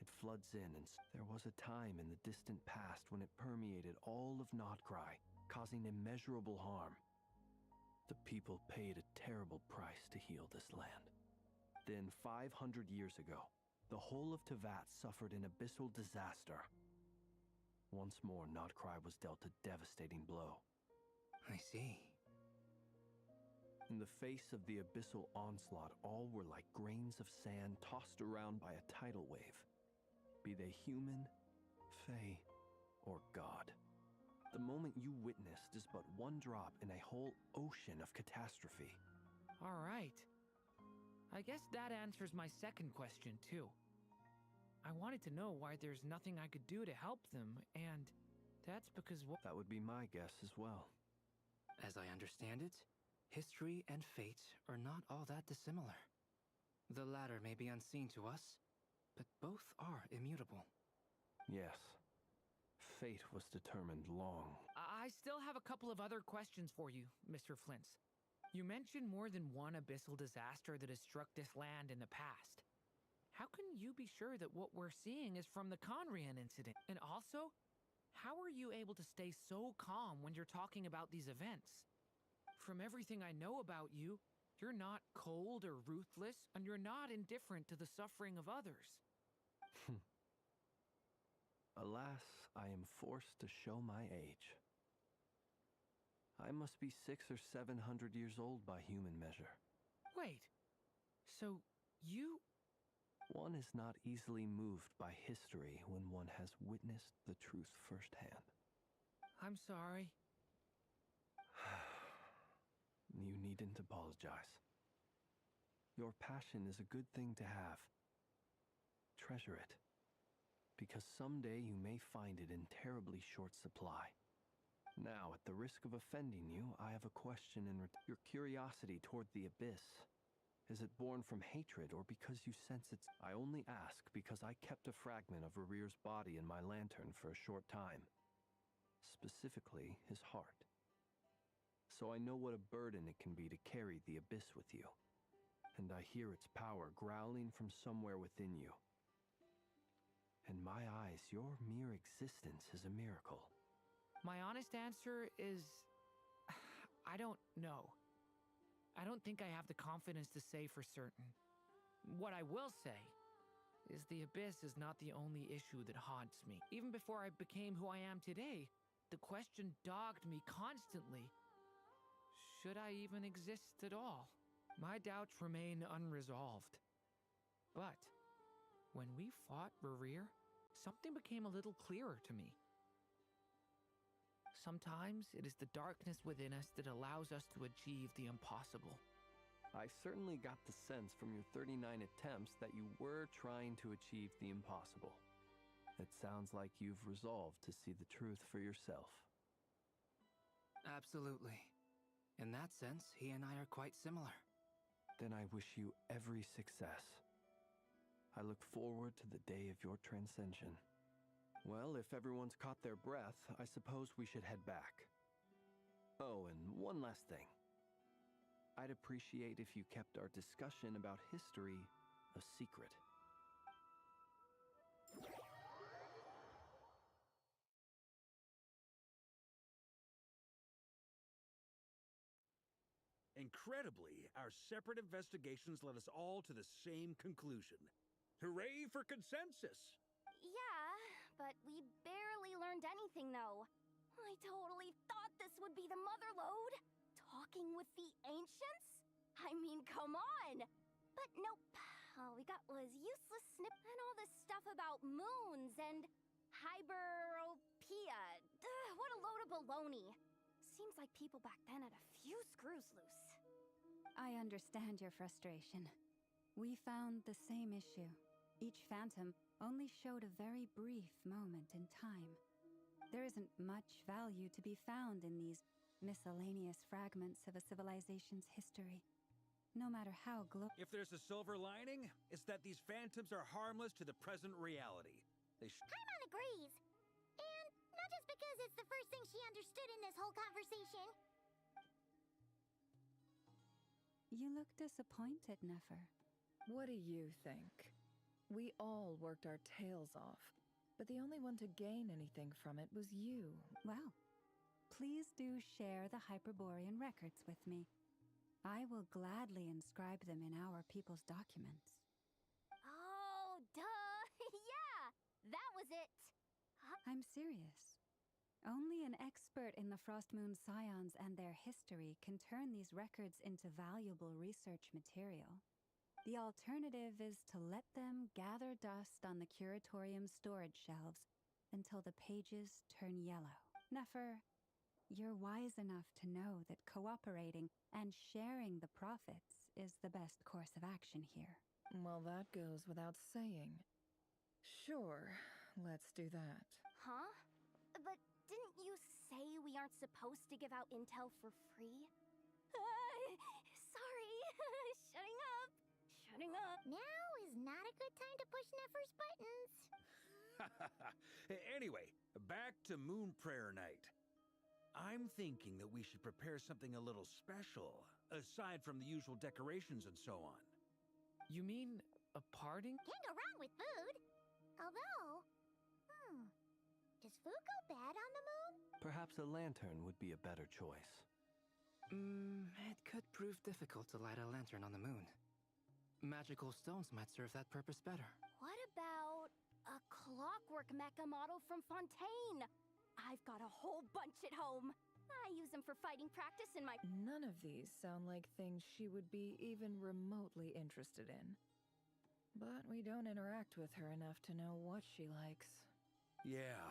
S7: It floods in, and there was a time in the distant past when it permeated all of Notcry, causing immeasurable harm. The people paid a terrible price to heal this land. Then, 500 years ago, the whole of Tevat suffered an abyssal disaster. Once more, Notcry was dealt a devastating blow.
S8: I see.
S7: In the face of the abyssal onslaught, all were like grains of sand tossed around by a tidal wave. Be they human, fae, or god. The moment you witnessed is but one drop in a whole ocean of catastrophe.
S6: All right. I guess that answers my second question, too. I wanted to know why there's nothing I could do to help them, and that's because
S7: That would be my guess as well.
S8: As I understand it, history and fate are not all that dissimilar. The latter may be unseen to us, but both are immutable.
S7: Yes. Fate was determined long.
S6: I still have a couple of other questions for you, Mr. Flint's. You mentioned more than one abyssal disaster that has struck this land in the past. How can you be sure that what we're seeing is from the Conrian incident? And also, how are you able to stay so calm when you're talking about these events? From everything I know about you, you're not cold or ruthless, and you're not indifferent to the suffering of others.
S7: Alas, I am forced to show my age. I must be 600 or 700 years old by human measure.
S6: Wait, so you...
S7: One is not easily moved by history when one has witnessed the truth firsthand.
S6: I'm sorry.
S7: You needn't apologize. Your passion is a good thing to have. Treasure it, because someday you may find it in terribly short supply. Now, at the risk of offending you, I have a question in your curiosity toward the abyss. Is it born from hatred or because you sense it's... I only ask because I kept a fragment of Rarir's body in my lantern for a short time. Specifically, his heart. So I know what a burden it can be to carry the abyss with you. And I hear its power growling from somewhere within you. In my eyes, your mere existence is a miracle.
S6: My honest answer is... I don't know. I don't think I have the confidence to say for certain. What I will say is the abyss is not the only issue that haunts me. Even before I became who I am today, the question dogged me constantly. Should I even exist at all? My doubts remain unresolved. But when we fought Rarir, something became a little clearer to me. Sometimes it is the darkness within us that allows us to achieve the impossible.
S7: I certainly got the sense from your 39 attempts that you were trying to achieve the impossible. It sounds like you've resolved to see the truth for yourself.
S8: Absolutely. In that sense, he and I are quite similar.
S7: Then I wish you every success. I look forward to the day of your transcension. Well, if everyone's caught their breath, I suppose we should head back. Oh, and one last thing. I'd appreciate if you kept our discussion about history a secret.
S4: Incredibly, our separate investigations led us all to the same conclusion. Hooray for consensus!
S9: Yeah, but we barely learned anything, though. I totally thought this would be the mother lode. Talking with the ancients? I mean, come on! But nope. All we got was useless snip and all this stuff about moons and hyperopia. What a load of baloney. Seems like people back then had a few screws loose.
S5: I understand your frustration. We found the same issue. Each phantom only showed a very brief moment in time. There isn't much value to be found in these miscellaneous fragments of a civilization's history. No matter how
S4: If there's a silver lining, it's that these phantoms are harmless to the present reality.
S3: Paimon agrees. And not just because it's the first thing she understood in this whole conversation.
S5: You look disappointed, Nefer.
S10: What do you think? We all worked our tails off, but the only one to gain anything from it was you.
S5: Well, please do share the Hyperborean records with me. I will gladly inscribe them in our people's documents.
S9: Oh, duh! Yeah! That was it!
S5: I'm serious. Only an expert in the Frostmoon Scions and their history can turn these records into valuable research material. The alternative is to let them gather dust on the Curatorium's storage shelves until the pages turn yellow. Nefer, you're wise enough to know that cooperating and sharing the profits is the best course of action here.
S10: Well, that goes without saying. Sure, let's do that.
S9: Huh? But didn't you say we aren't supposed to give out intel for free? Sorry. Shutting up. Shutting up.
S3: Now is not a good time to push Nefer's buttons.
S4: Anyway, back to Moon Prayer Night. I'm thinking that we should prepare something a little special, aside from the usual decorations and so on.
S6: You mean a parting?
S3: Can't go wrong with food. Although, does food go bad on the moon?
S7: Perhaps a lantern would be a better choice.
S8: It could prove difficult to light a lantern on the moon. Magical stones might serve that purpose better.
S9: What about a clockwork mecha model from Fontaine? I've got a whole bunch at home. I use them for fighting practice in my...
S10: None of these sound like things she would be even remotely interested in. But we don't interact with her enough to know what she likes.
S4: Yeah.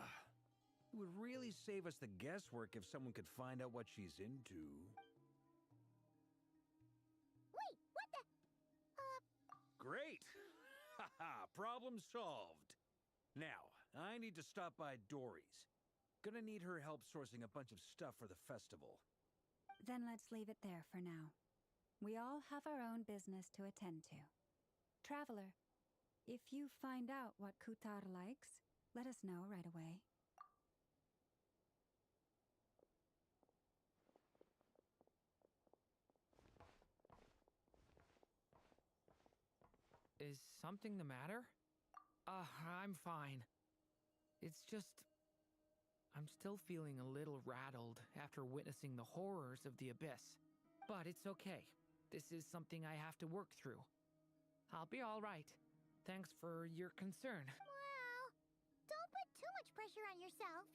S4: It would really save us the guesswork if someone could find out what she's into.
S3: Wait, what the...
S4: Great! Haha, problem solved. Now, I need to stop by Dory's. Gonna need her help sourcing a bunch of stuff for the festival.
S5: Then let's leave it there for now. We all have our own business to attend to. Traveler, if you find out what Kutar likes, let us know right away.
S6: Is something the matter? I'm fine. It's just... I'm still feeling a little rattled after witnessing the horrors of the Abyss. But it's okay. This is something I have to work through. I'll be all right. Thanks for your concern.
S3: Well, don't put too much pressure on yourself.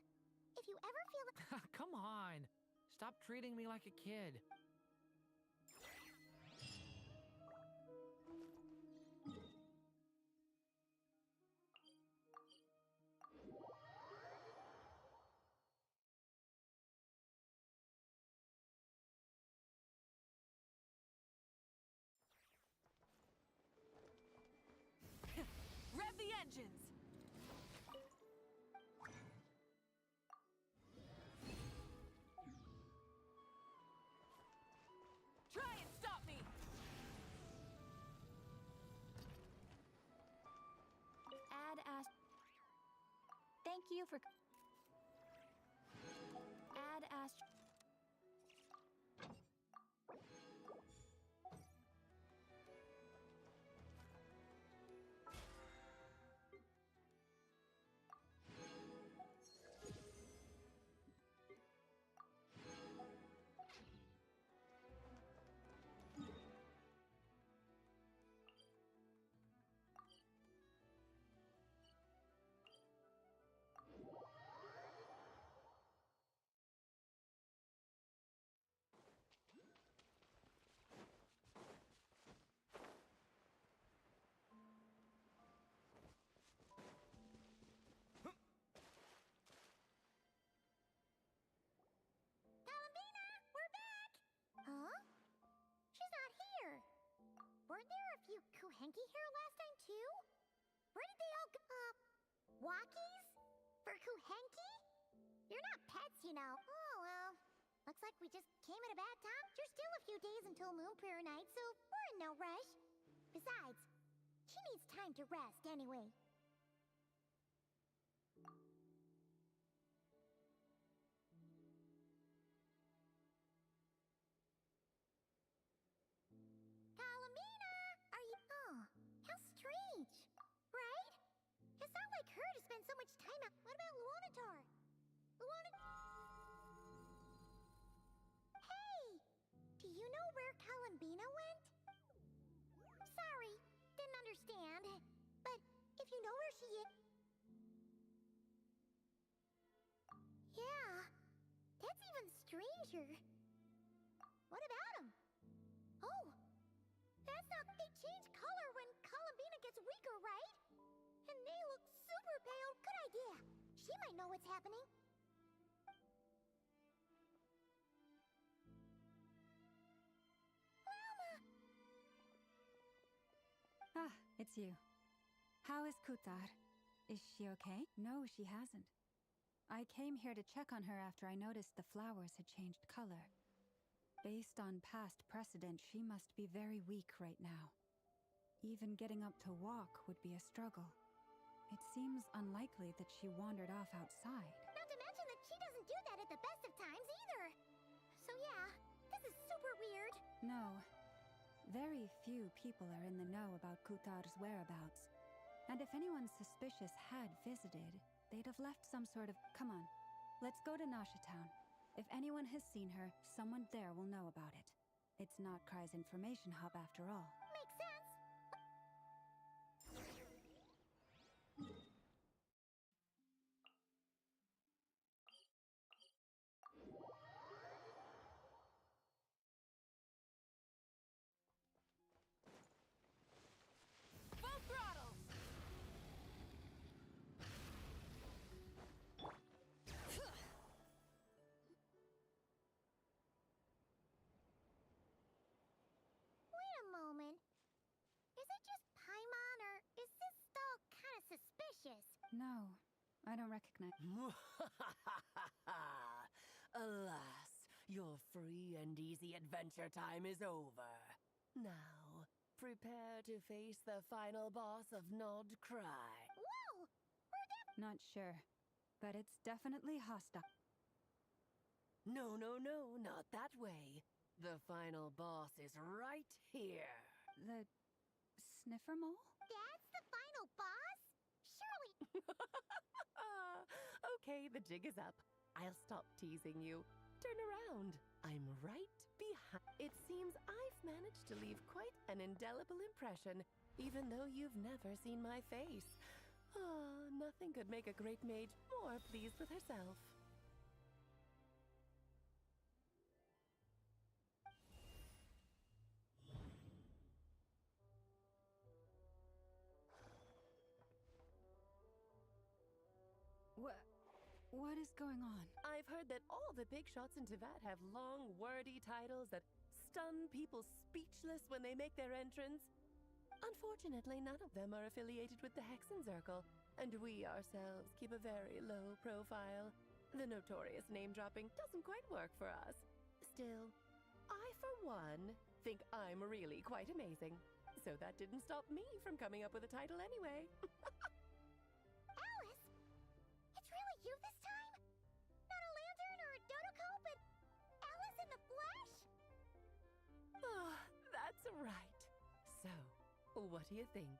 S3: If you ever feel...
S6: Come on. Stop treating me like a kid.
S13: Rev the engines! Try and stop me!
S11: Add Thank you for... Add
S3: Columbina, we're back! Huh? She's not here. Weren't there a few Kuhenki here last time, too? Where did they all go? Walkies? For Kuhenki? You're not pets, you know. Oh, well. Looks like we just came at a bad time. There's still a few days until Moon Prayer Night, so we're in no rush. Besides, she needs time to rest anyway. Columbina! Are you... Oh, how strange. Bina went? Sorry, didn't understand. But if you know where she is... Yeah, that's even stranger. What about him? Oh, that's not... They change color when Columbina gets weaker, right? And they look super pale. Good idea. She might know what's happening.
S5: Ah, it's you. How is Kutar? Is she okay? No, she hasn't. I came here to check on her after I noticed the flowers had changed color. Based on past precedent, she must be very weak right now. Even getting up to walk would be a struggle. It seems unlikely that she wandered off outside.
S3: Not to mention that she doesn't do that at the best of times either. So yeah, this is super weird.
S5: No. Very few people are in the know about Kutar's whereabouts. And if anyone suspicious had visited, they'd have left some sort of... Come on, let's go to Nasha Town. If anyone has seen her, someone there will know about it. It's Notcry's information hub after all.
S3: Makes sense.
S13: Full throttle!
S3: Wait a moment. Is it just Paimon, or is this stall kind of suspicious?
S5: No, I don't recognize...
S15: Alas, your free and easy adventure time is over. Now, prepare to face the final boss of Nodcry.
S3: Whoa!
S5: Not sure, but it's definitely hostile.
S15: No, not that way. The final boss is right here.
S5: The... sniffer mole?
S3: That's the final boss? Surely...
S15: Okay, the jig is up. I'll stop teasing you. Turn around. I'm right behind. It seems I've managed to leave quite an indelible impression, even though you've never seen my face. Ah, nothing could make a great mage more pleased with herself.
S5: What is going on?
S15: I've heard that all the big shots in Teyvat have long, wordy titles that stun people speechless when they make their entrance. Unfortunately, none of them are affiliated with the Hexen Circle, and we ourselves keep a very low profile. The notorious name-dropping doesn't quite work for us. Still, I, for one, think I'm really quite amazing. So that didn't stop me from coming up with a title anyway.
S3: Alice? It's really you this time? Not a lantern or a dodoco, but Alice in the flesh?
S15: Oh, that's right. So, what do you think?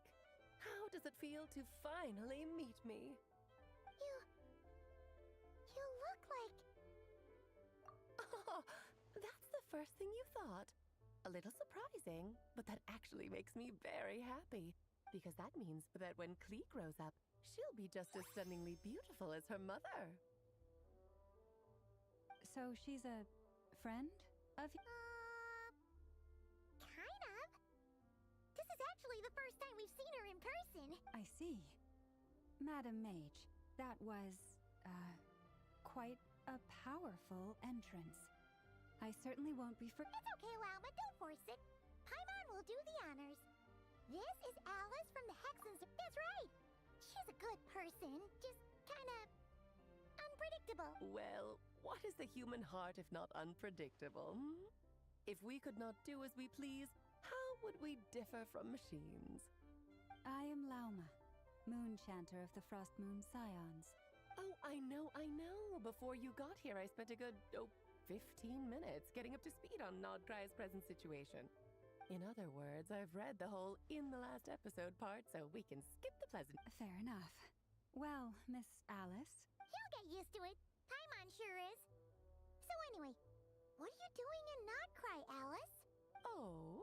S15: How does it feel to finally meet me?
S3: You look like...
S15: Oh, that's the first thing you thought. A little surprising, but that actually makes me very happy. Because that means that when Klee grows up, she'll be just as stunningly beautiful as her mother.
S5: So she's a friend of...
S3: Kind of. This is actually the first time we've seen her in person.
S5: I see. Madam Mage, that was, quite a powerful entrance. I certainly won't be
S3: It's okay, Lauma, don't force it. Paimon will do the honors. This is Alice from the Hexens. That's right. She's a good person, just kinda... unpredictable.
S15: Well, what is the human heart if not unpredictable? Hmm? If we could not do as we please, how would we differ from machines?
S5: I am Lauma, Moon Chanter of the Frost Moon Scions.
S15: Oh, I know. Before you got here, I spent a good, 15 minutes getting up to speed on Nodcry's present situation. In other words, I've read the whole in the last episode part, so we can skip the pleasant.
S5: Fair enough. Well, Miss Alice...
S3: He'll get used to it. Paimon sure is. So anyway, what are you doing in Nodcry, Alice?
S15: Oh,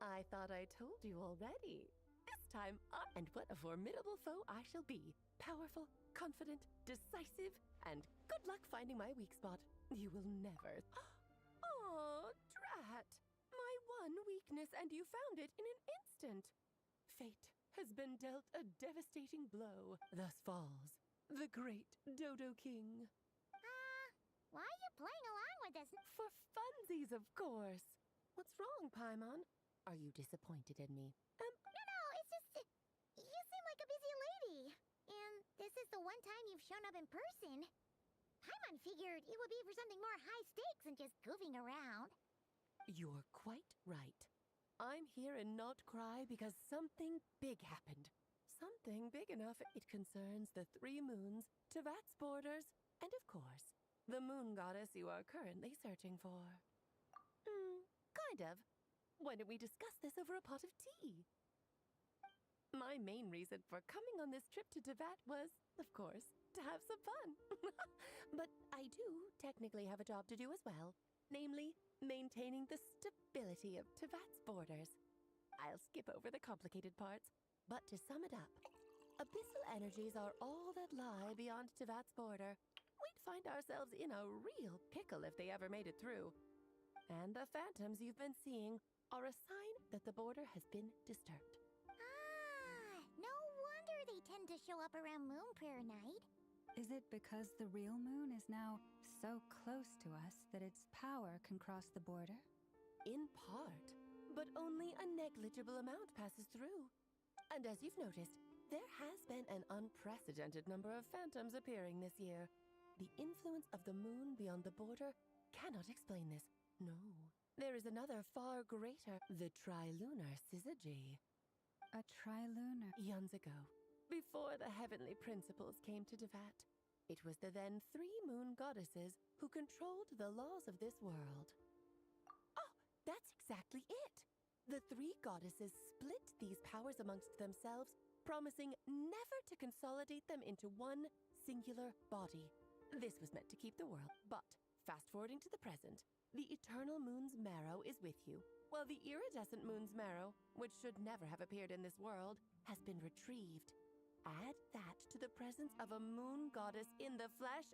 S15: I thought I told you already. This time, and what a formidable foe I shall be. Powerful, confident, decisive, and good luck finding my weak spot. You will never... Oh, drat! My one weakness, and you found it in an instant. Fate has been dealt a devastating blow. Thus falls the great Dodo King.
S3: Why are you playing along with this?
S15: For funsies, of course. What's wrong, Paimon? Are you disappointed in me?
S3: No, it's just... You seem like a busy lady. And this is the one time you've shown up in person. Paimon figured it would be for something more high stakes than just goofing around.
S15: You're quite right. I'm here in Not Cry because something big happened. Something big enough it concerns the three moons, Tevat's borders, and of course, the moon goddess you are currently searching for. Kind of. Why don't we discuss this over a pot of tea? My main reason for coming on this trip to Tevat was, of course, to have some fun. But I do technically have a job to do as well, namely, maintaining the stability of Tevat's borders. I'll skip over the complicated parts, but to sum it up, abyssal energies are all that lie beyond Tevat's border. We'd find ourselves in a real pickle if they ever made it through. And the phantoms you've been seeing are a sign that the border has been disturbed.
S3: No wonder they tend to show up around Moon Prayer Night.
S5: Is it because the real moon is now so close to us that its power can cross the border?
S15: In part, but only a negligible amount passes through. And as you've noticed, there has been an unprecedented number of phantoms appearing this year. The influence of the moon beyond the border cannot explain this. No. There is another far greater, the trilunar syzygy.
S5: A trilunar?
S15: Eons ago, before the heavenly principles came to Tevat, it was the then three moon goddesses who controlled the laws of this world. Oh, that's exactly it! The three goddesses split these powers amongst themselves, promising never to consolidate them into one singular body. This was meant to keep the world, but fast-forwarding to the present, the eternal moon's marrow is with you, while the iridescent moon's marrow, which should never have appeared in this world, has been retrieved. Add that to the presence of a moon goddess in the flesh.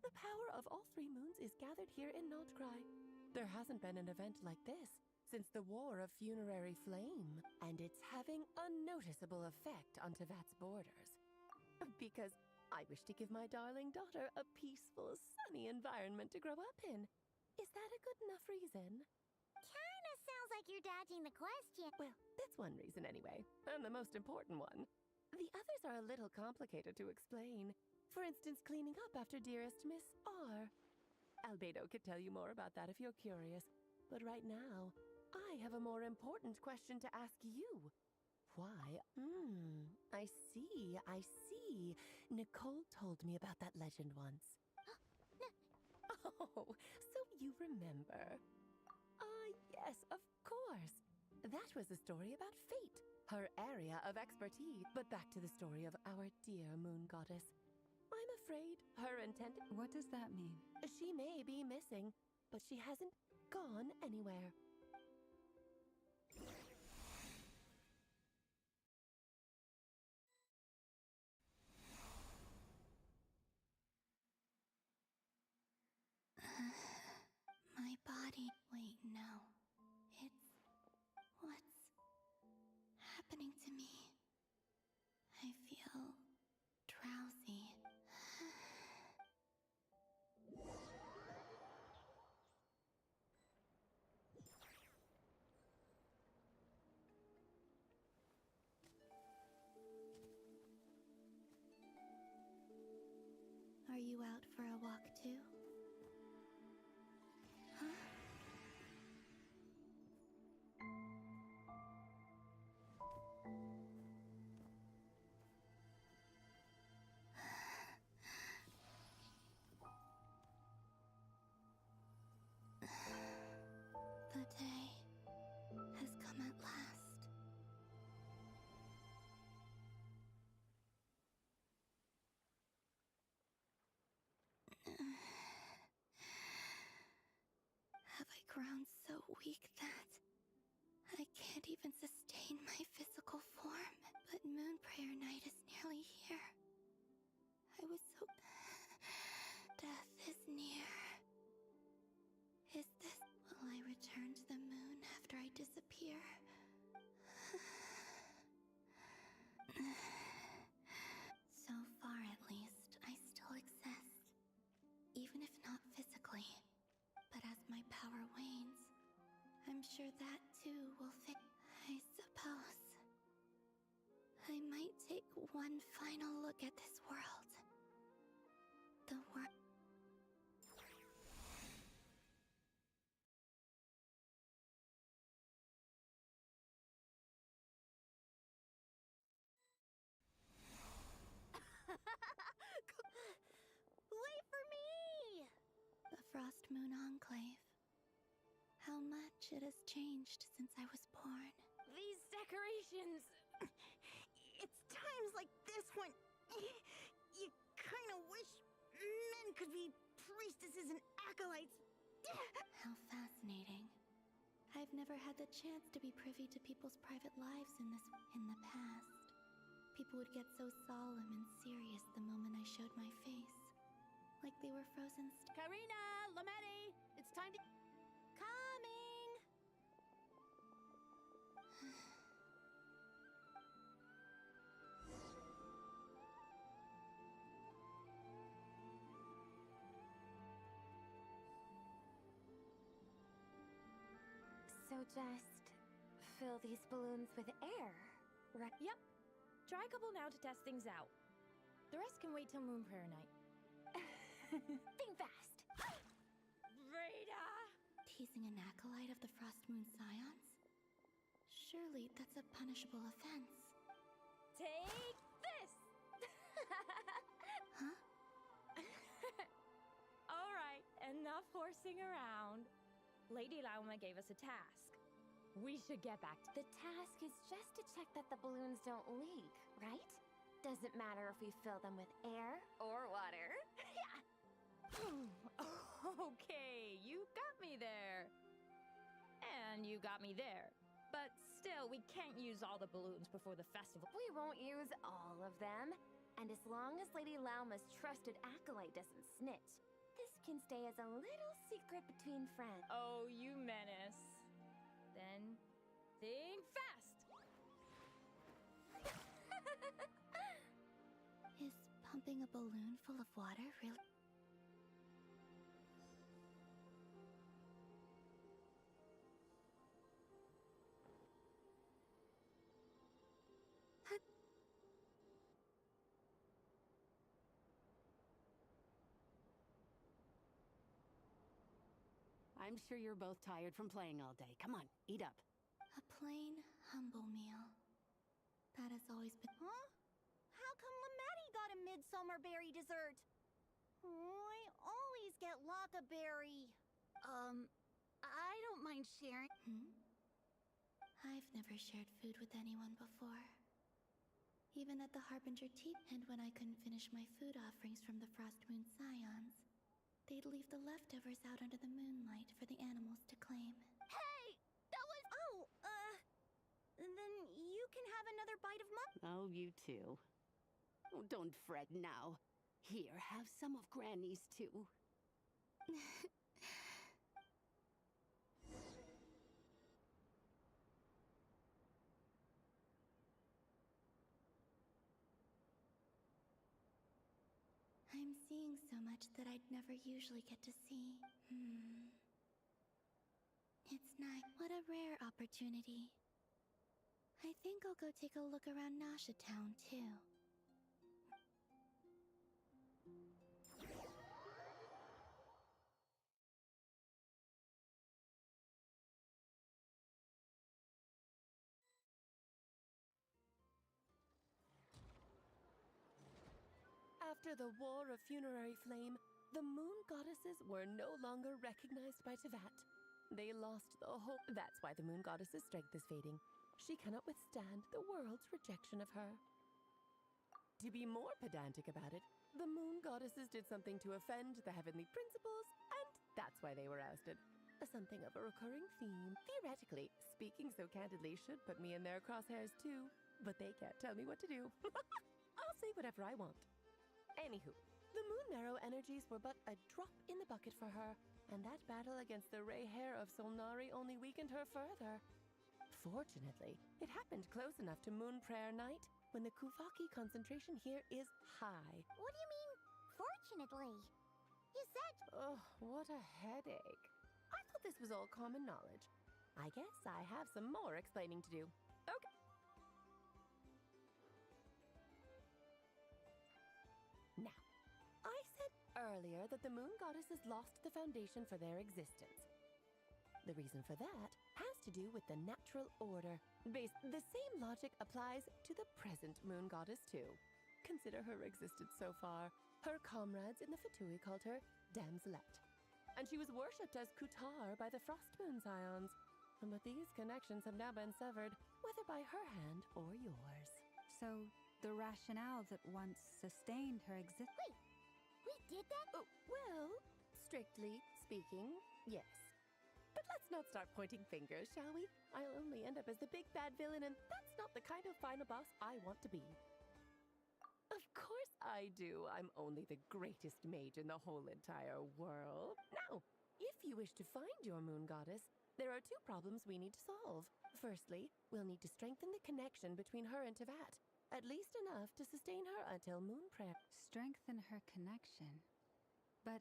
S15: The power of all three moons is gathered here in Notcry. There hasn't been an event like this since the War of Funerary Flame, and it's having a noticeable effect on Tevat's borders. Because I wish to give my darling daughter a peaceful, sunny environment to grow up in. Is that a good enough reason?
S3: Kinda sounds like you're dodging the question.
S15: Well, that's one reason anyway, and the most important one. The others are a little complicated to explain. For instance, cleaning up after dearest Miss R. Albedo could tell you more about that if you're curious. But right now, I have a more important question to ask you. Why? I see. Nicole told me about that legend once. Oh, so you remember. Yes, of course. That was a story about fate, her area of expertise. But back to the story of our dear moon goddess. I'm afraid her intent...
S5: What does that mean?
S15: She may be missing, but she hasn't gone anywhere.
S1: My body... Wait, no. What's happening to me? I feel drowsy. Are you out for a walk too? Huh? The day has come at last. Have I grown so weak that could even sustain my physical form. But Moon Prayer Night is nearly here. I was so... Death is near. Is this... Will I return to the moon after I disappear? So far, at least, I still exist. Even if not physically. But as my power wanes, I'm sure that too will fix. I suppose I might take one final look at this world. The world.
S9: Wait for me!
S1: The Frost Moon Enclave. How much it has changed since I was born.
S9: These decorations... It's times like this when... You kind of wish men could be priestesses and acolytes.
S1: How fascinating. I've never had the chance to be privy to people's private lives in the past. People would get so solemn and serious the moment I showed my face. Like they were frozen.
S9: Karina! Lametti! It's time to... Coming! So just fill these balloons with air, right?
S11: Yep. Try a couple now to test things out. The rest can wait till Moon Prayer Night.
S9: Think fast!
S11: Rita!
S1: Teasing an acolyte of the Frost Moon Scions? Surely that's a punishable offense.
S11: Take this!
S1: Huh?
S11: All right, enough horsing around. Lady Lauma gave us a task. We should get back to...
S9: The task is just to check that the balloons don't leak, right? Doesn't matter if we fill them with air or water.
S11: Okay, you got me there. And you got me there. But still, we can't use all the balloons before the festival.
S9: We won't use all of them. And as long as Lady Lauma's trusted acolyte doesn't snitch, this can stay as a little secret between friends.
S11: Oh, you menace. Then, think fast!
S1: Is pumping a balloon full of water really...
S16: I'm sure you're both tired from playing all day. Come on, eat up.
S1: A plain, humble meal. That has always been...
S9: Huh? How come Lametti got a midsummer berry dessert? I always get lockaberry.
S16: I don't mind sharing.
S1: I've never shared food with anyone before. Even at the Harbinger Tea, and when I couldn't finish my food offerings from the Frost Moon Scions, they'd leave the leftovers out under the moonlight for the animals to claim.
S9: Hey! That was... Oh, then you can have another bite of mom.
S16: Oh, you too. Oh, don't fret now. Here, have some of Granny's too.
S1: I'm seeing so much that I'd never usually get to see. It's nice. What a rare opportunity. I think I'll go take a look around Nasha Town, too.
S15: After the War of Funerary Flame, the moon goddesses were no longer recognized by Tevat. They lost the whole... That's why the moon goddess's strength is fading. She cannot withstand the world's rejection of her. To be more pedantic about it, the moon goddesses did something to offend the heavenly principles, and that's why they were ousted. Something of a recurring theme. Theoretically, speaking so candidly should put me in their crosshairs too, but they can't tell me what to do. I'll say whatever I want. Anywho, the Moon Marrow energies were but a drop in the bucket for her, and that battle against the Ray Hair of Solnari only weakened her further. Fortunately, it happened close enough to Moon Prayer Night when the Kuvaki concentration here is high.
S3: What do you mean, fortunately? You said...
S15: Oh, what a headache. I thought this was all common knowledge. I guess I have some more explaining to do. Okay. Now, I said earlier that the moon goddesses lost the foundation for their existence. The reason for that has to do with the natural order. The same logic applies to the present moon goddess too. Consider her existence so far. Her comrades in the Fatui called her Damselette, and she was worshipped as Kutar by the Frostmoon Scions. But these connections have now been severed, whether by her hand or yours.
S5: So, the rationale that once sustained her existence...
S3: Wait, we did that?
S15: Oh, well, strictly speaking, yes. But let's not start pointing fingers, shall we? I'll only end up as the big bad villain, and that's not the kind of final boss I want to be. Of course I do. I'm only the greatest mage in the whole entire world. Now, if you wish to find your moon goddess, there are two problems we need to solve. Firstly, we'll need to strengthen the connection between her and Tevat, at least enough to sustain her until moon prayer.
S5: Strengthen her connection? But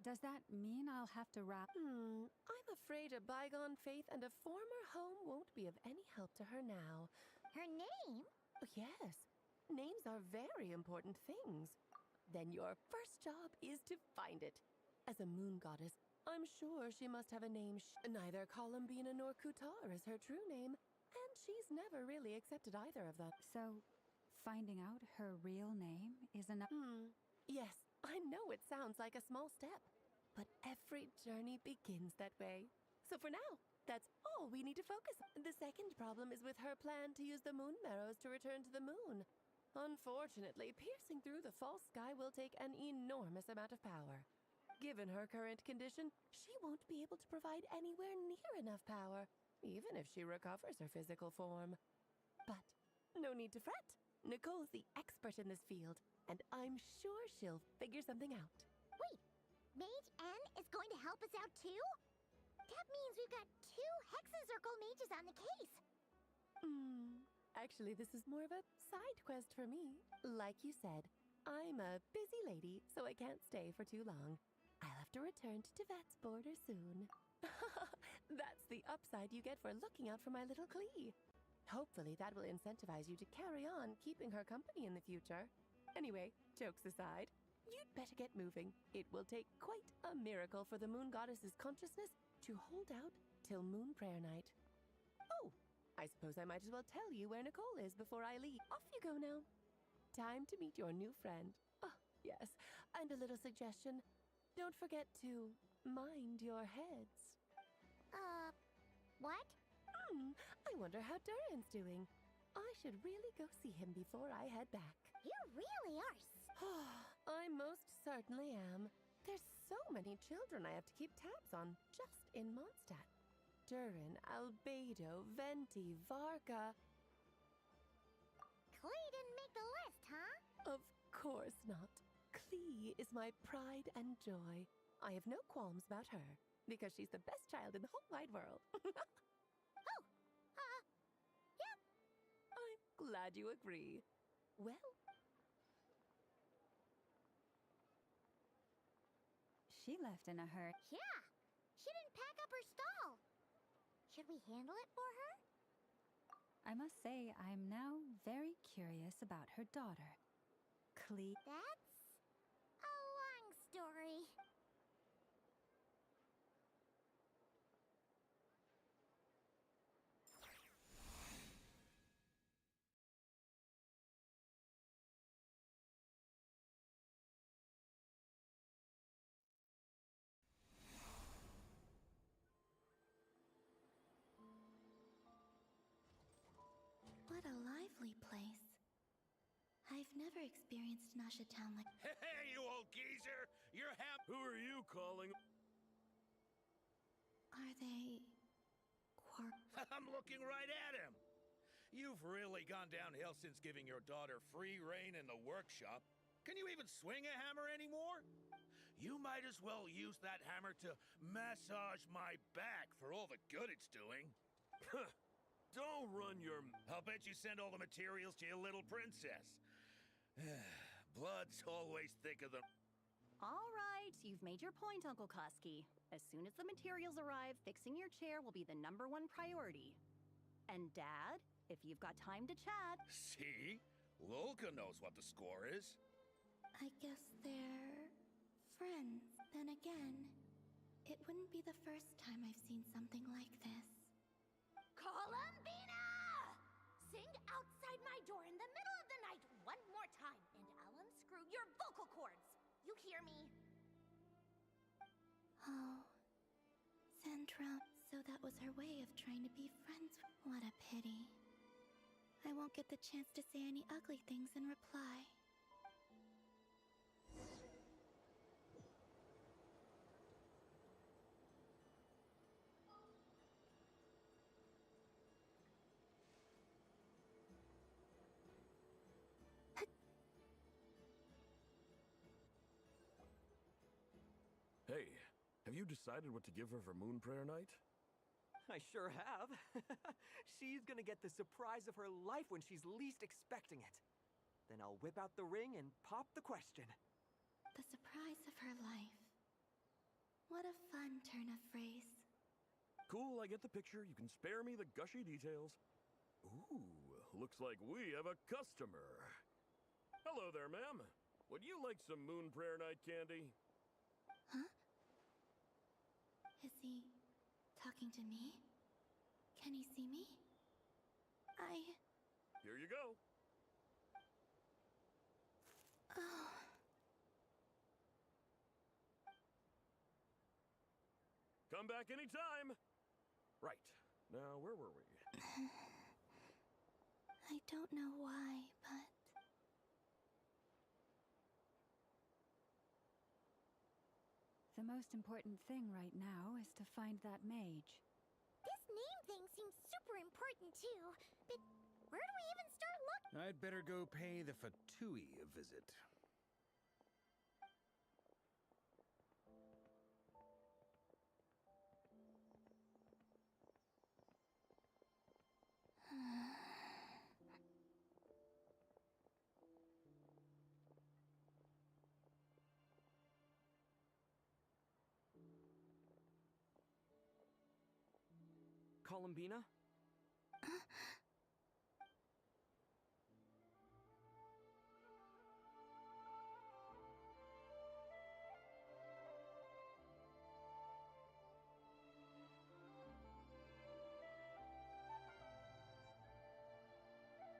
S5: does that mean I'll have to wrap...
S15: I'm afraid a bygone faith and a former home won't be of any help to her now.
S3: Her name?
S15: Oh, yes. Names are very important things. Then your first job is to find it. As a moon goddess, I'm sure she must have a name. Neither Columbina nor Kutar is her true name, and she's never really accepted either of them.
S5: So, finding out her real name is enough...
S15: Yes, I know it sounds like a small step, but every journey begins that way. So for now, that's all we need to focus on. The second problem is with her plan to use the moon marrows to return to the moon. Unfortunately, piercing through the false sky will take an enormous amount of power. Given her current condition, she won't be able to provide anywhere near enough power, even if she recovers her physical form. But no need to fret. Nicole's the expert in this field, and I'm sure she'll figure something out.
S3: Wait, Mage N is going to help us out too? That means we've got 2 Hexencircle mages on the case.
S15: Actually, this is more of a side quest for me. Like you said, I'm a busy lady, so I can't stay for too long. I'll have to return to Tevat's border soon. That's the upside you get for looking out for my little Klee. Hopefully that will incentivize you to carry on keeping her company in the future. Anyway, jokes aside, you'd better get moving. It will take quite a miracle for the moon goddess's consciousness to hold out till moon prayer night. Oh, I suppose I might as well tell you where Nicole is before I leave. Off you go now. Time to meet your new friend. Oh, yes, and a little suggestion. Don't forget to mind your heads.
S3: What?
S15: I wonder how Durin's doing. I should really go see him before I head back.
S3: You really are
S15: I most certainly am. There's so many children I have to keep tabs on just in Mondstadt. Durin, Albedo, Venti, Varka.
S3: Klee didn't make the list, huh?
S15: Of course not. Klee is my pride and joy. I have no qualms about her, because she's the best child in the whole wide world.
S3: Yep.
S15: I'm glad you agree. Well,
S5: she left in a hurry.
S3: Yeah, she didn't pack up her stall. Should we handle it for her?
S5: I must say, I'm now very curious about her daughter, Klee.
S3: That's a long story.
S1: What a lively place. I've never experienced Nasha Town like...
S4: Hey, you old geezer! You're Who are you calling?
S1: Are they
S17: I'm looking right at him. You've really gone downhill since giving your daughter free rein in the workshop. Can you even swing a hammer anymore? You might as well use that hammer to massage my back for all the good it's doing. Don't run your... I'll bet you send all the materials to your little princess. Blood's always thicker than...
S18: All right, you've made your point, Uncle Koski. As soon as the materials arrive, fixing your chair will be the #1 priority. And Dad, if you've got time to chat...
S17: See? Lolka knows what the score is.
S1: I guess they're friends. Then again, it wouldn't be the first time I've seen something like this.
S9: Columbina! Sing outside my door in the middle of the night one more time, and I'll unscrew your vocal cords. You hear me?
S1: Oh, Sandra, so that was her way of trying to be friends. What a pity. I won't get the chance to say any ugly things in reply.
S19: Hey, have you decided what to give her for Moon Prayer Night?
S12: I sure have. She's gonna get the surprise of her life when she's least expecting it. Then I'll whip out the ring and pop the question.
S1: The surprise of her life. What a fun turn of phrase.
S19: Cool, I get the picture. You can spare me the gushy details. Ooh, looks like we have a customer. Hello there, ma'am. Would you like some Moon Prayer Night candy?
S1: Huh? Is he talking to me? Can he see me?
S19: Here you go.
S1: Oh.
S19: Come back anytime. Right. Now, where were we?
S1: I don't know why, but...
S5: The most important thing right now is to find that mage.
S3: This name thing seems super important too, but where do we even start looking?
S4: I'd better go pay the Fatui a visit.
S2: Columbina?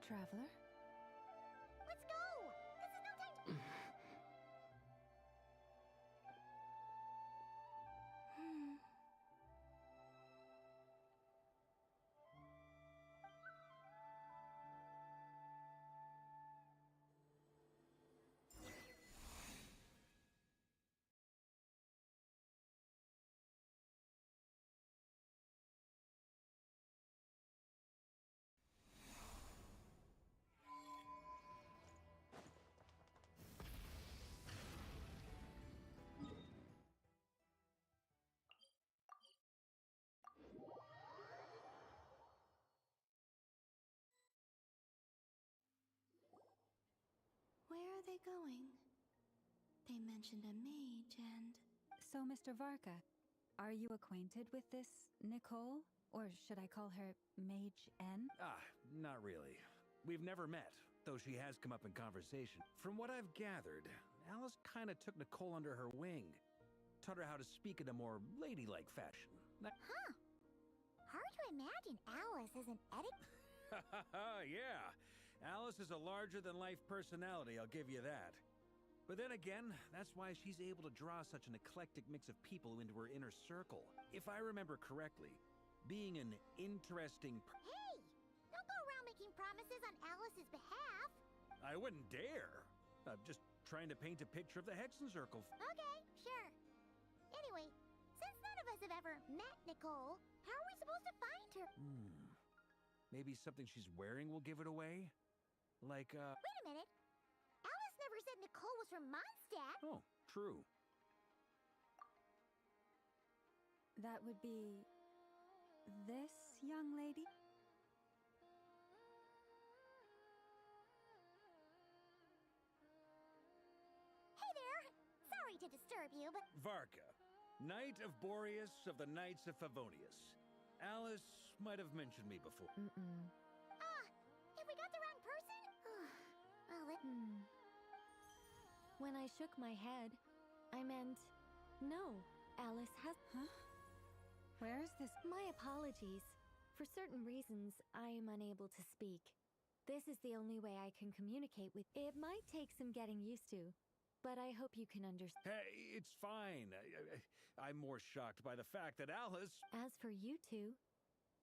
S5: Traveler?
S3: Let's go! This is no time to...
S1: Where are they going? They mentioned a mage and...
S5: So, Mr. Varka, are you acquainted with this Nicole? Or should I call her Mage N?
S4: Not really. We've never met, though she has come up in conversation. From what I've gathered, Alice kinda took Nicole under her wing. Taught her how to speak in a more ladylike fashion.
S3: Huh. Hard to imagine Alice as an etiquette...
S4: Yeah. Alice is a larger-than-life personality, I'll give you that. But then again, that's why she's able to draw such an eclectic mix of people into her inner circle. If I remember correctly, being an interesting...
S3: Hey! Don't go around making promises on Alice's behalf.
S4: I wouldn't dare. I'm just trying to paint a picture of the Hexen Circle.
S3: Okay, sure. Anyway, since none of us us have ever met Nicole, how are we supposed to find her?
S4: Maybe something she's wearing will give it away? Like,
S3: Wait a minute. Alice never said Nicole was from Mondstadt.
S4: Oh, true.
S5: That would be this young lady?
S3: Hey there! Sorry to disturb you, but
S4: Varka, Knight of Boreas of the Knights of Favonius. Alice might have mentioned me before.
S3: if we got the wrong person? Well, it...
S20: When I shook my head, I meant, no, Alice has...
S5: Huh? Where is this?
S20: My apologies. For certain reasons, I am unable to speak. This is the only way I can communicate with... It might take some getting used to, but I hope you can understand.
S4: Hey, it's fine. I'm more shocked by the fact that Alice...
S20: As for you two,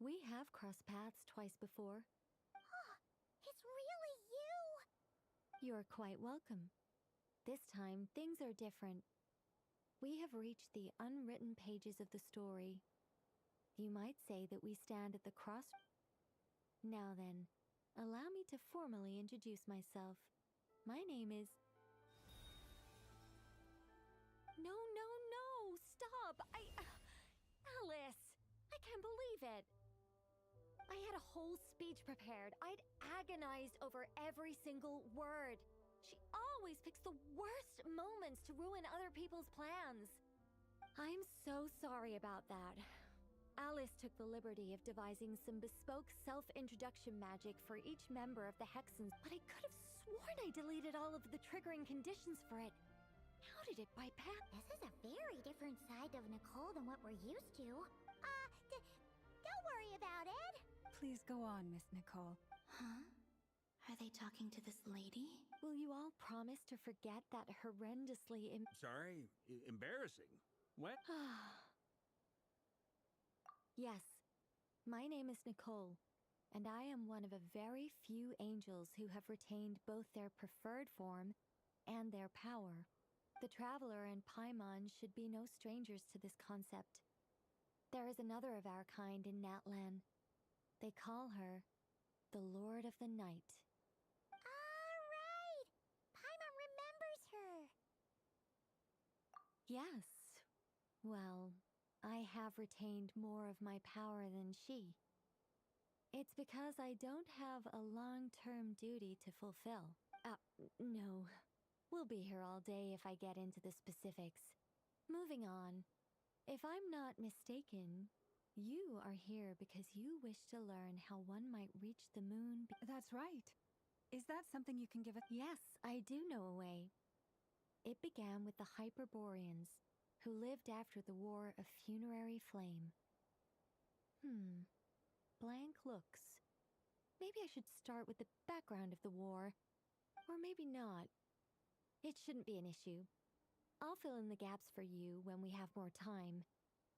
S20: we have crossed paths twice before.
S3: It's really you!
S20: You're quite welcome. This time, things are different. We have reached the unwritten pages of the story. You might say that we stand at the cross... Now then, allow me to formally introduce myself. My name is... No, no, no! Stop! Alice! I can't believe it! I had a whole speech prepared. I'd agonized over every single word. She always picks the worst moments to ruin other people's plans. I'm so sorry about that. Alice took the liberty of devising some bespoke self-introduction magic for each member of the Hexens, but I could have sworn I deleted all of the triggering conditions for it. How did it bypass?
S3: This is a very different side of Nicole than what we're used to. Don't worry about it.
S5: Please go on, Miss Nicole.
S1: Huh? Are they talking to this lady?
S20: Will you all promise to forget that horrendously
S4: Sorry? Embarrassing? What?
S20: Yes, my name is Nicole, and I am one of a very few angels who have retained both their preferred form and their power. The Traveler and Paimon should be no strangers to this concept. There is another of our kind in Natlan. They call her the Lord of the Night.
S3: Right! Paimon remembers her.
S20: Yes. Well, I have retained more of my power than she. It's because I don't have a long-term duty to fulfill. No. We'll be here all day if I get into the specifics. Moving on. If I'm not mistaken, you are here because you wish to learn how one might reach the moon.
S5: That's right. Is that something you can give us?
S20: Yes, I do know a way. It began with the Hyperboreans, who lived after the War of Funerary Flame. Blank looks. Maybe I should start with the background of the war. Or maybe not. It shouldn't be an issue. I'll fill in the gaps for you when we have more time.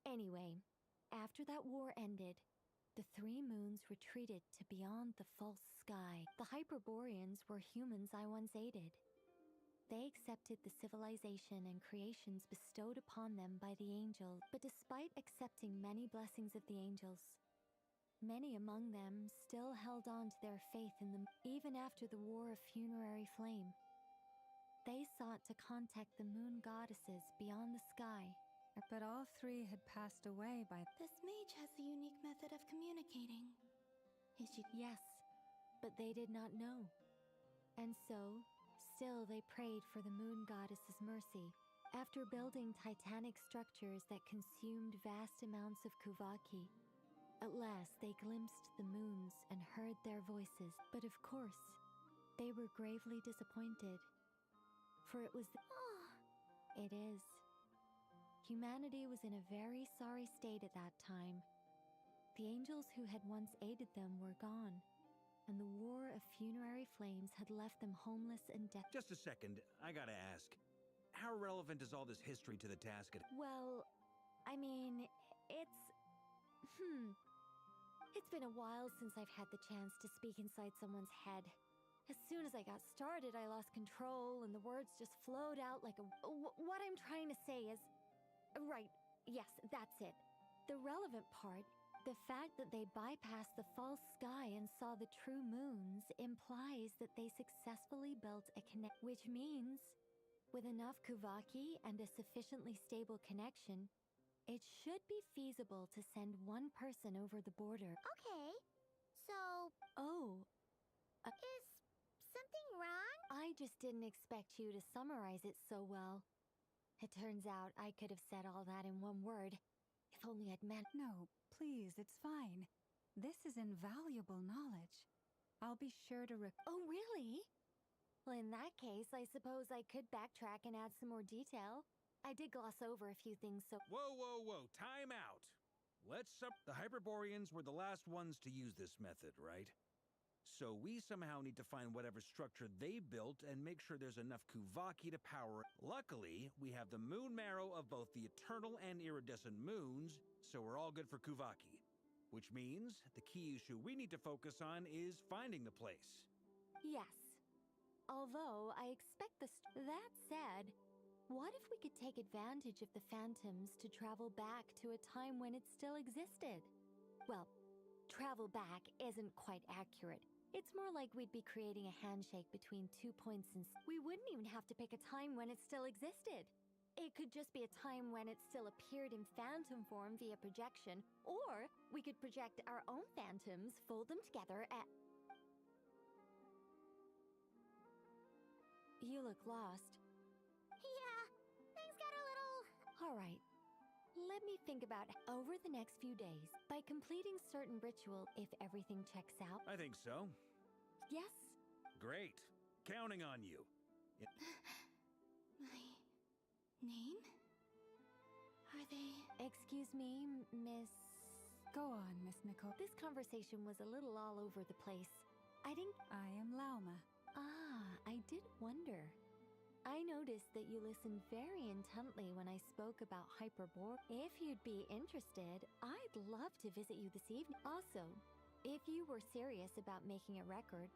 S20: Anyway, after that war ended, the three moons retreated to beyond the false sky. The Hyperboreans were humans I once aided. They accepted the civilization and creations bestowed upon them by the angels, but despite accepting many blessings of the angels, many among them still held on to their faith in them even after the War of Funerary Flame. They sought to contact the moon goddesses beyond the sky.
S5: But all three had passed away by...
S1: This mage has a unique method of communicating. Is she...
S20: Yes, but they did not know. And so, still they prayed for the moon goddess's mercy. After building titanic structures that consumed vast amounts of Kuvaki, at last they glimpsed the moons and heard their voices. But of course, they were gravely disappointed. For it was It is. Humanity was in a very sorry state at that time. The angels who had once aided them were gone, and the War of Funerary Flames had left them homeless and deaf.
S4: Just a second, I gotta ask. How relevant is all this history to the task at...
S20: Well, I mean, it's been a while since I've had the chance to speak inside someone's head. As soon as I got started, I lost control, and the words just flowed out like a... What I'm trying to say is... Right, yes, that's it. The relevant part, the fact that they bypassed the false sky and saw the true moons, implies that they successfully built a connect, which means, with enough Kuvaki and a sufficiently stable connection, it should be feasible to send one person over the border.
S3: Okay, so...
S20: Oh.
S3: Is something wrong?
S20: I just didn't expect you to summarize it so well. It turns out I could have said all that in one word. If only I'd meant.
S5: No, please, it's fine. This is invaluable knowledge. I'll be sure to
S20: Oh, really? Well, in that case, I suppose I could backtrack and add some more detail. I did gloss over a few things, so...
S4: Whoa, whoa, whoa, time out! The Hyperboreans were the last ones to use this method, right? So we somehow need to find whatever structure they built and make sure there's enough Kuvaki to power it. Luckily, we have the moon marrow of both the eternal and iridescent moons, so we're all good for Kuvaki. Which means the key issue we need to focus on is finding the place.
S20: Yes. Although, I expect That said, what if we could take advantage of the phantoms to travel back to a time when it still existed? Well, travel back isn't quite accurate. It's more like we'd be creating a handshake between 2 points and... We wouldn't even have to pick a time when it still existed. It could just be a time when it still appeared in phantom form via projection, or we could project our own phantoms, fold them together, and... You look lost.
S3: Yeah, things got a little...
S20: All right. Let me think about over the next few days. By completing certain ritual, if everything checks out...
S4: I think so.
S20: Yes?
S4: Great. Counting on you.
S1: My name? Are they...
S20: Excuse me, Miss...
S5: Go on, Miss Nicole.
S20: This conversation was a little all over the place. I
S5: am Lauma.
S20: I did wonder. I noticed that you listened very intently when I spoke about Hyperbore. If you'd be interested, I'd love to visit you this evening. Also, if you were serious about making a record,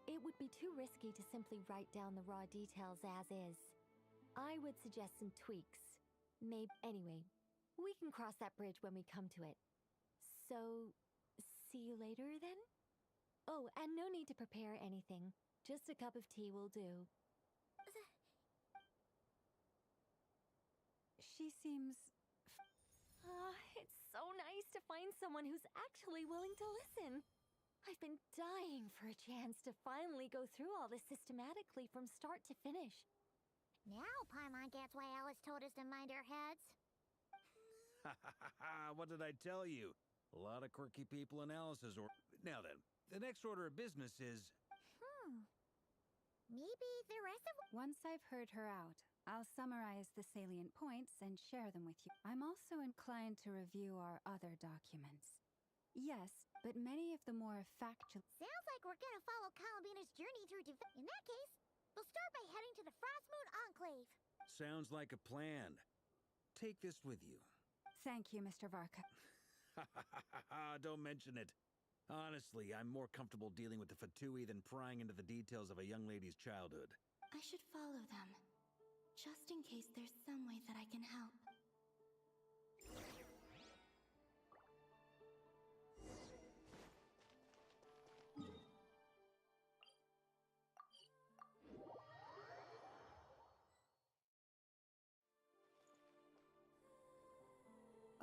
S20: it would be too risky to simply write down the raw details as is. I would suggest some tweaks. Anyway, we can cross that bridge when we come to it. So, see you later then? Oh, and no need to prepare anything. Just a cup of tea will do.
S5: She seems...
S20: It's so nice to find someone who's actually willing to listen. I've been dying for a chance to finally go through all this systematically from start to finish.
S3: Now Paimon gets why Alice told us to mind our heads.
S4: What did I tell you? A lot of quirky people in Alice's Now then, the next order of business is...
S3: Maybe the rest of...
S5: Once I've heard her out, I'll summarize the salient points and share them with you. I'm also inclined to review our other documents. Yes, but many of the more factual...
S3: Sounds like we're gonna follow Columbina's journey through In that case, we'll start by heading to the Frost Moon Enclave.
S4: Sounds like a plan. Take this with you.
S5: Thank you, Mr. Varka.
S4: Don't mention it. Honestly, I'm more comfortable dealing with the Fatui than prying into the details of a young lady's childhood.
S1: I should follow them, just in case there's some way that I can help.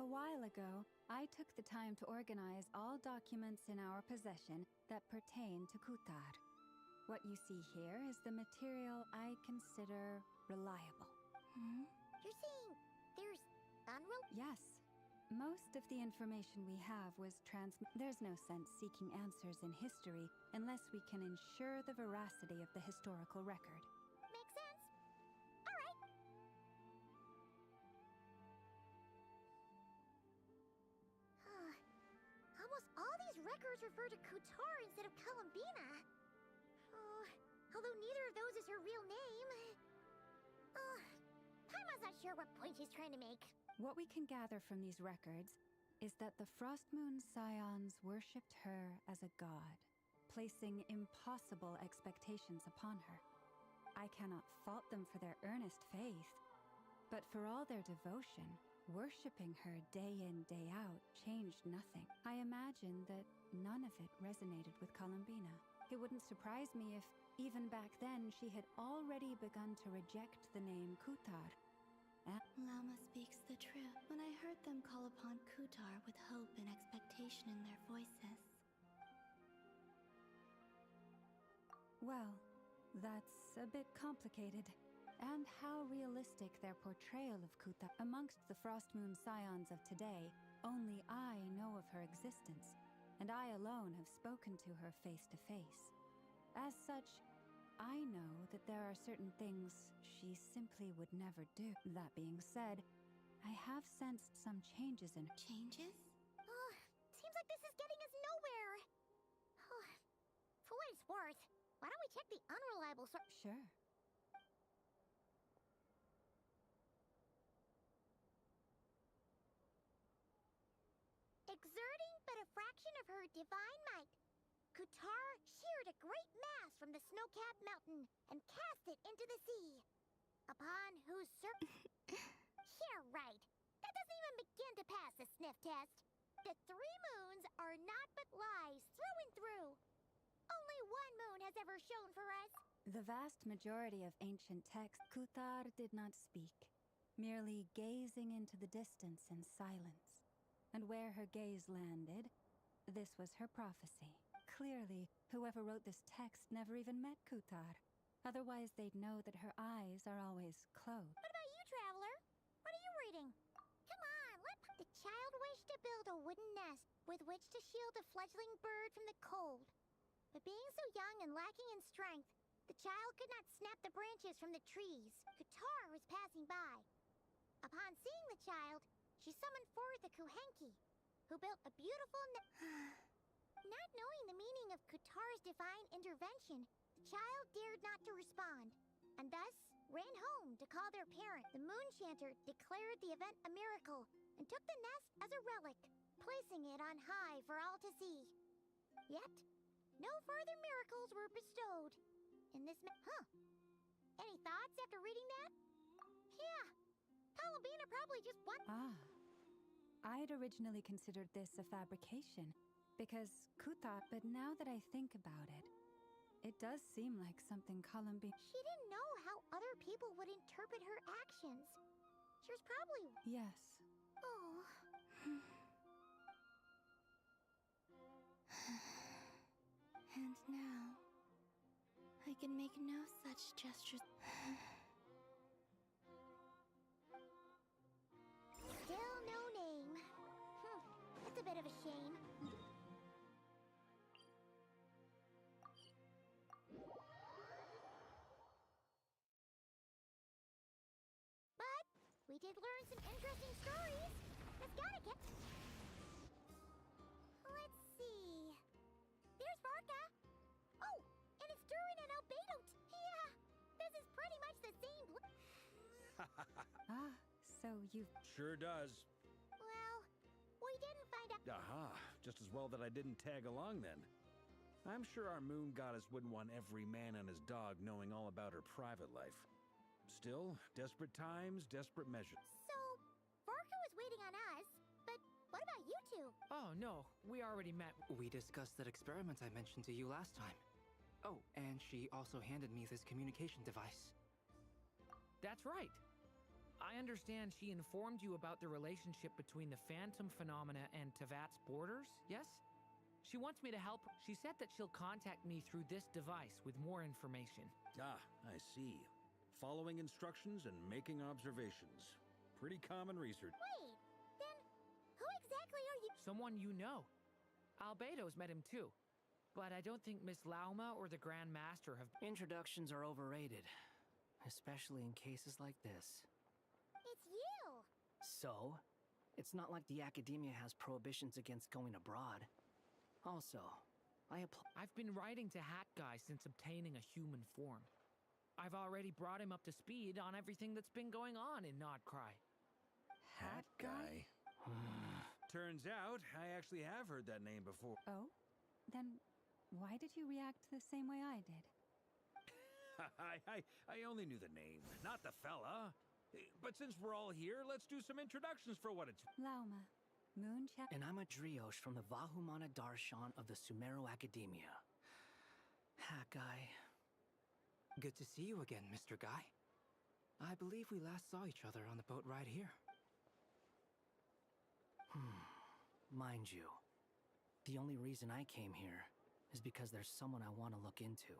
S5: A while ago, I took the time to organize all documents in our possession that pertain to Kutar. What you see here is the material I consider reliable.
S3: You're saying there's
S5: Yes. Most of the information we have was There's no sense seeking answers in history unless we can ensure the veracity of the historical record.
S3: Makes sense. All right. Almost all these records refer to Kutar instead of Columbina. Although neither of those is her real name. Paimon's not sure what point she's trying to make.
S5: What we can gather from these records is that the Frost Moon Scions worshipped her as a god, placing impossible expectations upon her. I cannot fault them for their earnest faith, but for all their devotion, Worshipping her day in, day out changed nothing. I imagine that none of it resonated with Columbina. It wouldn't surprise me if, even back then, she had already begun to reject the name Kutar.
S1: Lama speaks the truth. When I heard them call upon Kutar with hope and expectation in their voices.
S5: Well, that's a bit complicated. And how realistic their portrayal of Kuta. Amongst the Frostmoon scions of today, only I know of her existence, and I alone have spoken to her face to face. As such, I know that there are certain things she simply would never do. That being said, I have sensed some changes in her.
S1: Changes?
S3: Seems like this is getting us nowhere. For what it's worth, why don't we check the unreliable source?
S5: Sure.
S3: Exerting but a fraction of her divine might, Kutar sheared a great mass from the snow-capped mountain and cast it into the sea. Upon whose Yeah, right. That doesn't even begin to pass the sniff test. The 3 moons are not but lies through and through. Only one moon has ever shone for us.
S5: The vast majority of ancient texts, Kutar did not speak, merely gazing into the distance in silence. And where her gaze landed, this was her prophecy. Clearly, whoever wrote this text never even met Kutar. Otherwise, they'd know that her eyes are always closed.
S3: What about you, traveler? What are you reading? Come on, The child wished to build a wooden nest with which to shield a fledgling bird from the cold. But being so young and lacking in strength, the child could not snap the branches from the trees. Kutar was passing by. Upon seeing the child, she summoned forth a Kuhenki, who built a beautiful Not knowing the meaning of Kutar's divine intervention, the child dared not to respond, and thus ran home to call their parent. The moon chanter declared the event a miracle, and took the nest as a relic, placing it on high for all to see. Yet, no further miracles were bestowed in this Any thoughts after reading that? Yeah, Columbina probably just
S5: I'd originally considered this a fabrication, because Kuta, but now that I think about it, it does seem like something Columbina...
S3: She didn't know how other people would interpret her actions. She was probably...
S5: Yes.
S3: Oh.
S1: And now, I can make no such gestures.
S3: Still no name. That's a bit of a shame. But we did learn some interesting stories. That's gotta get... Let's see. There's Varka. Oh, and it's Durin and Albedo. Yeah, this is pretty much the same...
S5: So you...
S4: Sure does.
S3: Well, we didn't find out...
S4: Aha, just as well that I didn't tag along then. I'm sure our moon goddess wouldn't want every man and his dog knowing all about her private life. Still, desperate times, desperate measures.
S3: So, Varka was waiting on us, but what about you two?
S6: Oh, no, we already met.
S8: We discussed that experiment I mentioned to you last time. Oh, and she also handed me this communication device.
S6: That's right. I understand she informed you about the relationship between the phantom phenomena and Tevat's borders, yes? She wants me to help. She said that she'll contact me through this device with more information.
S4: Ah, I see. Following instructions and making observations. Pretty common research.
S3: Wait, then who exactly are you?
S6: Someone you know. Albedo's met him too. But I don't think Miss Lauma or the Grand Master have...
S8: Introductions are overrated, especially in cases like this.
S3: It's you!
S8: So, it's not like the academia has prohibitions against going abroad. Also,
S6: I've been writing to Hat Guy since obtaining a human form. I've already brought him up to speed on everything that's been going on in Nodcry.
S4: Hat Guy? Turns out, I actually have heard that name before.
S5: Oh? Then why did you react the same way I did?
S4: I only knew the name, not the fella. But since we're all here, let's do some introductions for what it's...
S5: Lauma,
S8: And I'm a Drioche from the Vahumana Darshan of the Sumeru Academia. Guy. Good to see you again, Mr. Guy. I believe we last saw each other on the boat ride here. Mind you, the only reason I came here is because there's someone I want to look into.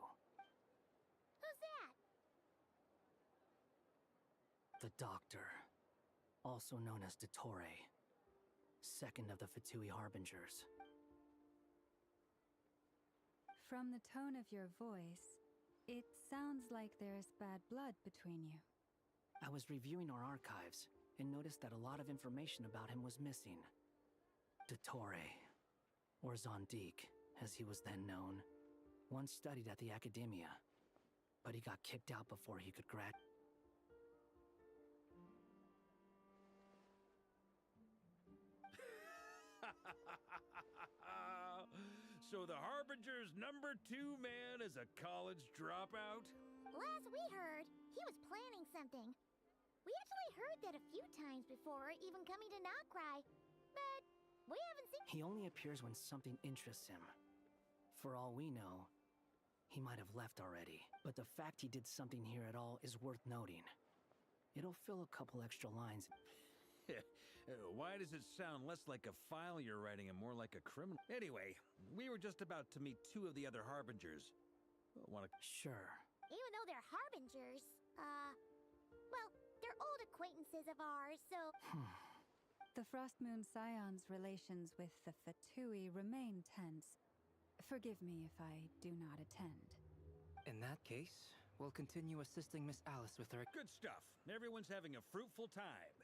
S3: Who's that?
S8: The Doctor, also known as Dottore, second of the Fatui Harbingers.
S5: From the tone of your voice, it sounds like there's bad blood between you.
S8: I was reviewing our archives and noticed that a lot of information about him was missing. Dottore, or Zondique, as he was then known, once studied at the Academia, but he got kicked out before he could grad.
S4: So the Harbinger's #2 man is a college dropout?
S3: Last we heard, he was planning something. We actually heard that a few times before, even coming to Notcry, but we haven't seen...
S8: He only appears when something interests him. For all we know, he might have left already, but the fact he did something here at all is worth noting. It'll fill a couple extra lines.
S4: Why does it sound less like a file you're writing and more like a criminal? Anyway, we were just about to meet 2 of the other Harbingers.
S8: Sure.
S3: Even though they're Harbingers, well, they're old acquaintances of ours, so...
S5: The Frost Moon Scion's relations with the Fatui remain tense. Forgive me if I do not attend.
S8: In that case, we'll continue assisting Miss Alice with her...
S4: Good stuff. Everyone's having a fruitful time.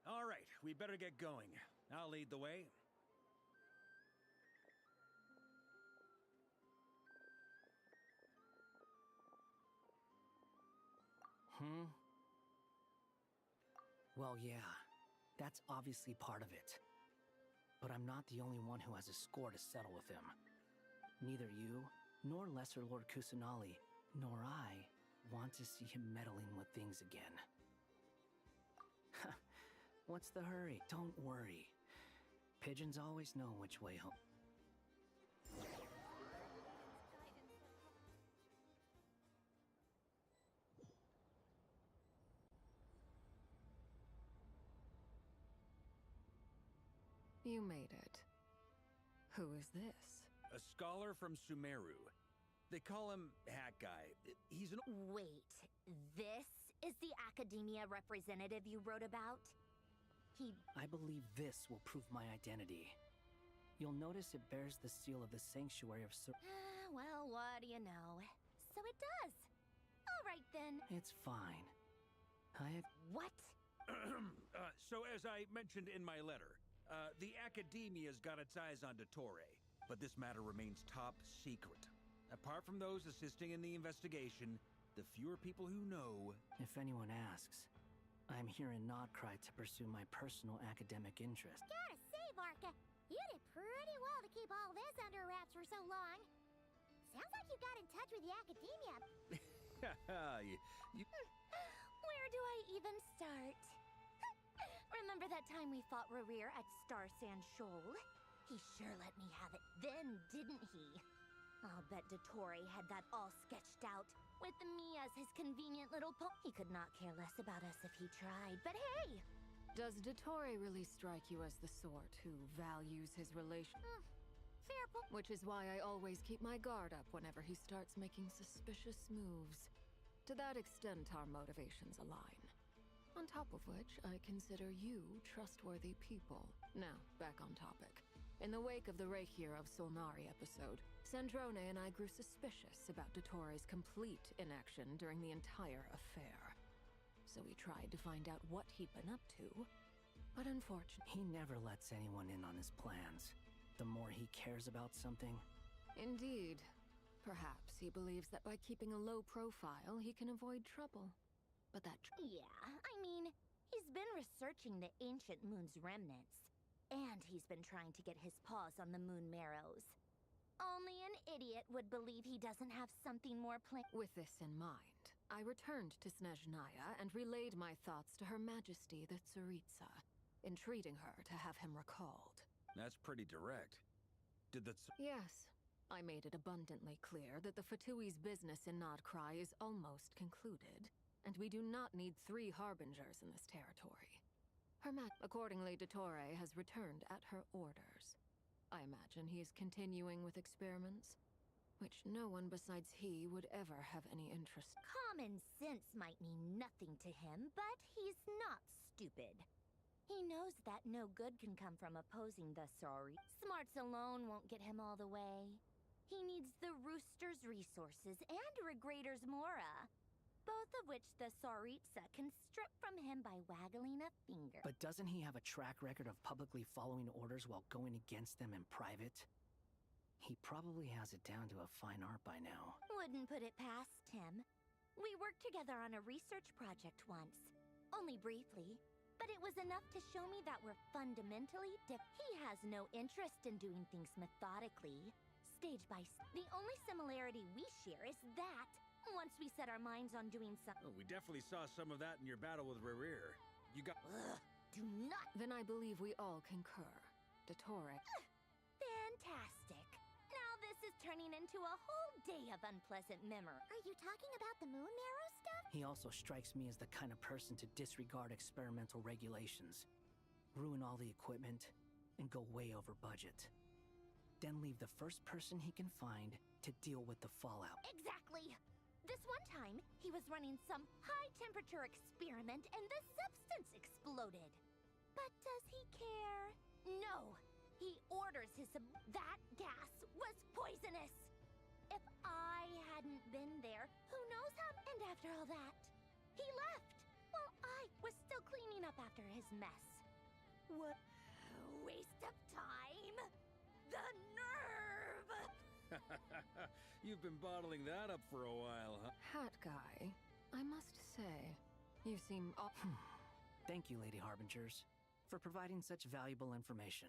S4: All right, we better get going. I'll lead the way.
S8: Well, yeah, that's obviously part of it. But I'm not the only one who has a score to settle with him. Neither you, nor Lesser Lord Kusanali, nor I want to see him meddling with things again. What's the hurry? Don't worry. Pigeons always know which way home.
S21: You made it. Who is this?
S4: A scholar from Sumeru. They call him Hat Guy. He's an...
S9: Wait, this is the Academia representative you wrote about?
S8: I believe this will prove my identity. You'll notice it bears the seal of the Sanctuary of
S9: Well, what do you know? So it does. All right, then.
S8: It's fine.
S9: What?
S4: So as I mentioned in my letter, the Academia's got its eyes on Dottore, but this matter remains top secret. Apart from those assisting in the investigation, the fewer people who know...
S8: If anyone asks, I'm here in Notcry to pursue my personal academic interest.
S3: Gotta say, Varka, you did pretty well to keep all this under wraps for so long. Sounds like you got in touch with the Academia.
S9: Where do I even start? Remember that time we fought Rerir at Star Sand Shoal? He sure let me have it then, didn't he? I'll bet Dottore had that all sketched out, with me as his convenient little He could not care less about us if he tried, but hey!
S21: Does Dottore really strike you as the sort who values his relation?
S9: Fair point.
S21: Which is why I always keep my guard up whenever he starts making suspicious moves. To that extent, our motivations align. On top of which, I consider you trustworthy people. Now, back on topic. In the wake of the Reikir of Solnari episode, Sandrone and I grew suspicious about Dottore's complete inaction during the entire affair. So we tried to find out what he'd been up to, but unfortunately...
S8: He never lets anyone in on his plans. The more he cares about something...
S21: Indeed. Perhaps he believes that by keeping a low profile, he can avoid trouble. But that...
S9: Yeah, I mean, he's been researching the ancient moon's remnants. And he's been trying to get his paws on the moon marrows. Only an idiot would believe he doesn't have something more
S21: With this in mind, I returned to Snezhnaya and relayed my thoughts to Her Majesty the Tsaritsa, entreating her to have him recalled.
S4: That's pretty direct. Did the
S21: Yes. I made it abundantly clear that the Fatui's business in Nodcry is almost concluded, and we do not need 3 harbingers in this territory. Accordingly, Dottore has returned at her orders. I imagine he is continuing with experiments, which no one besides he would ever have any interest.
S3: Common sense might mean nothing to him, but he's not stupid. He knows that no good can come from opposing the Sori. Smarts alone won't get him all the way. He needs the Rooster's resources and Regrator's Mora, both of which the Tsaritsa can strip from him by waggling a finger.
S14: But doesn't he have a track record of publicly following orders while going against them in private? He probably has it down to a fine art by now.
S3: Wouldn't put it past him. We worked together on a research project once. Only briefly, but it was enough to show me that we're fundamentally different. He has no interest in doing things methodically, stage by stage. The only similarity we share is that once we set our minds on doing something...
S4: Oh, we definitely saw some of that in your battle with Rerir. You got...
S3: Ugh, do not...
S21: Then I believe we all concur. Dottore.
S3: Fantastic. Now this is turning into a whole day of unpleasant memory. Are you talking about the moon marrow stuff?
S14: He also strikes me as the kind of person to disregard experimental regulations, ruin all the equipment, and go way over budget. Then leave the first person he can find to deal with the fallout.
S3: Exactly. This one time, he was running some high-temperature experiment and the substance exploded. But does he care? No. He orders his... That gas was poisonous. If I hadn't been there, who knows how... And after all that, he left while I was still cleaning up after his mess. What a waste of time. The nerve!
S4: You've been bottling that up for a while, huh?
S21: Hat guy, I must say, you seem...
S14: Thank you, Lady Harbingers, for providing such valuable information.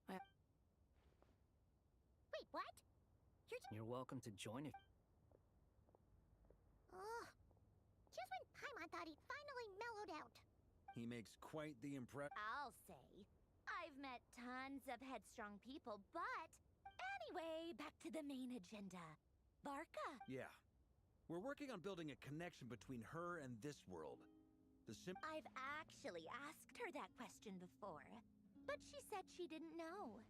S3: Wait, what?
S14: You're welcome to join if...
S3: Ugh. Just when Paimon thought he'd finally mellowed out.
S4: He makes quite the impression.
S3: I'll say. I've met tons of headstrong people, but... Anyway, back to the main agenda. Barca.
S4: Yeah. We're working on building a connection between her and this world.
S3: I've actually asked her that question before, but she said she didn't know.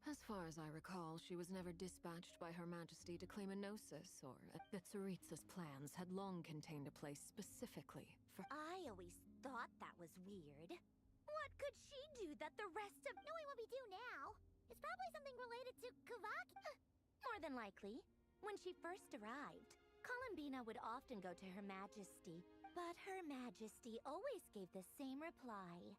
S21: As far as I recall, she was never dispatched by Her Majesty to claim a gnosis, or that Tsaritsa's plans had long contained a place specifically for...
S3: I always thought that was weird. What could she do that the rest of... Knowing what we do now, it's probably something related to Kavaki. More than likely. When she first arrived, Columbina would often go to Her Majesty, but Her Majesty always gave the same reply.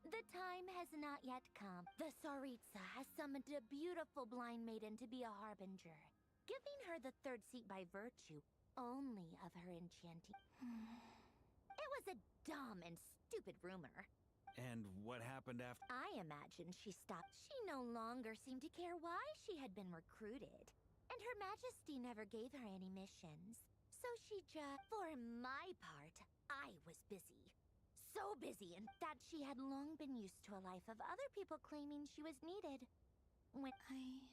S3: The time has not yet come. The Tsaritsa has summoned a beautiful blind maiden to be a harbinger, giving her the 3rd seat by virtue only of her enchanting. It was a dumb and stupid rumor.
S4: And what happened after?
S3: I imagine she stopped. She no longer seemed to care why she had been recruited, and Her Majesty never gave her any missions. So she just... For my part, I was busy. So busy, and that she had long been used to a life of other people claiming she was needed. When
S1: I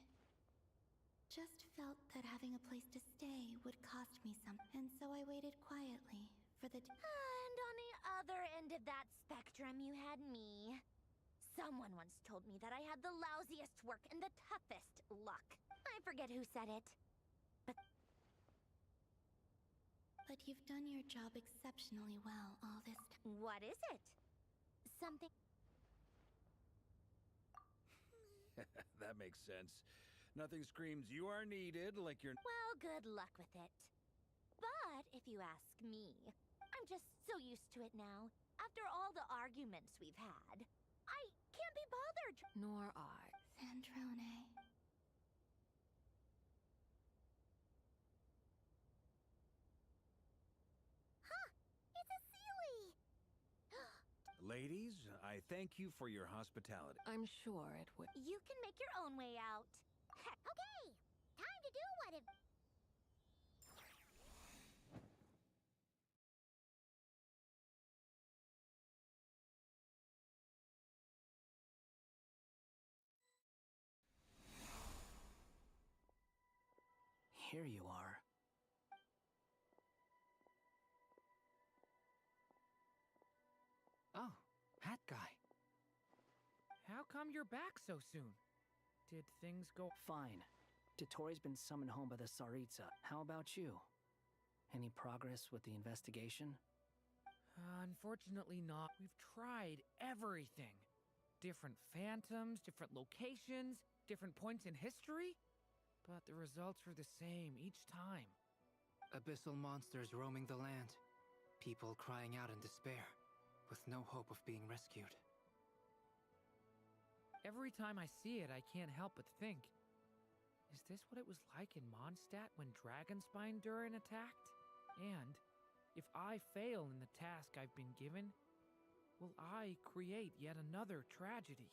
S1: just felt that having a place to stay would cost me something, and so I waited quietly for the...
S3: And on the other end of that spectrum, you had me. Someone once told me that I had the lousiest work and the toughest luck. I forget who said it.
S1: But you've done your job exceptionally well all this time.
S3: What is it? Something...
S4: That makes sense. Nothing screams you are needed like you're...
S3: Well, good luck with it. But if you ask me, I'm just so used to it now. After all the arguments we've had, I can't be bothered.
S21: Nor I.
S1: Sandrone.
S4: Ladies, I thank you for your hospitality.
S21: I'm sure it would.
S3: You can make your own way out. Okay, time to do what it...
S14: here you are.
S6: Oh, that guy. How come you're back so soon? Did things go...
S14: Fine. Dotori's been summoned home by the Tsaritsa. How about you? Any progress with the investigation?
S6: Unfortunately not. We've tried everything. Different phantoms, different locations, different points in history. But the results are the same each time.
S8: Abyssal monsters roaming the land. People crying out in despair, with no hope of being rescued.
S6: Every time I see it, I can't help but think, is this what it was like in Mondstadt when Dragonspine Durin attacked? And if I fail in the task I've been given, will I create yet another tragedy?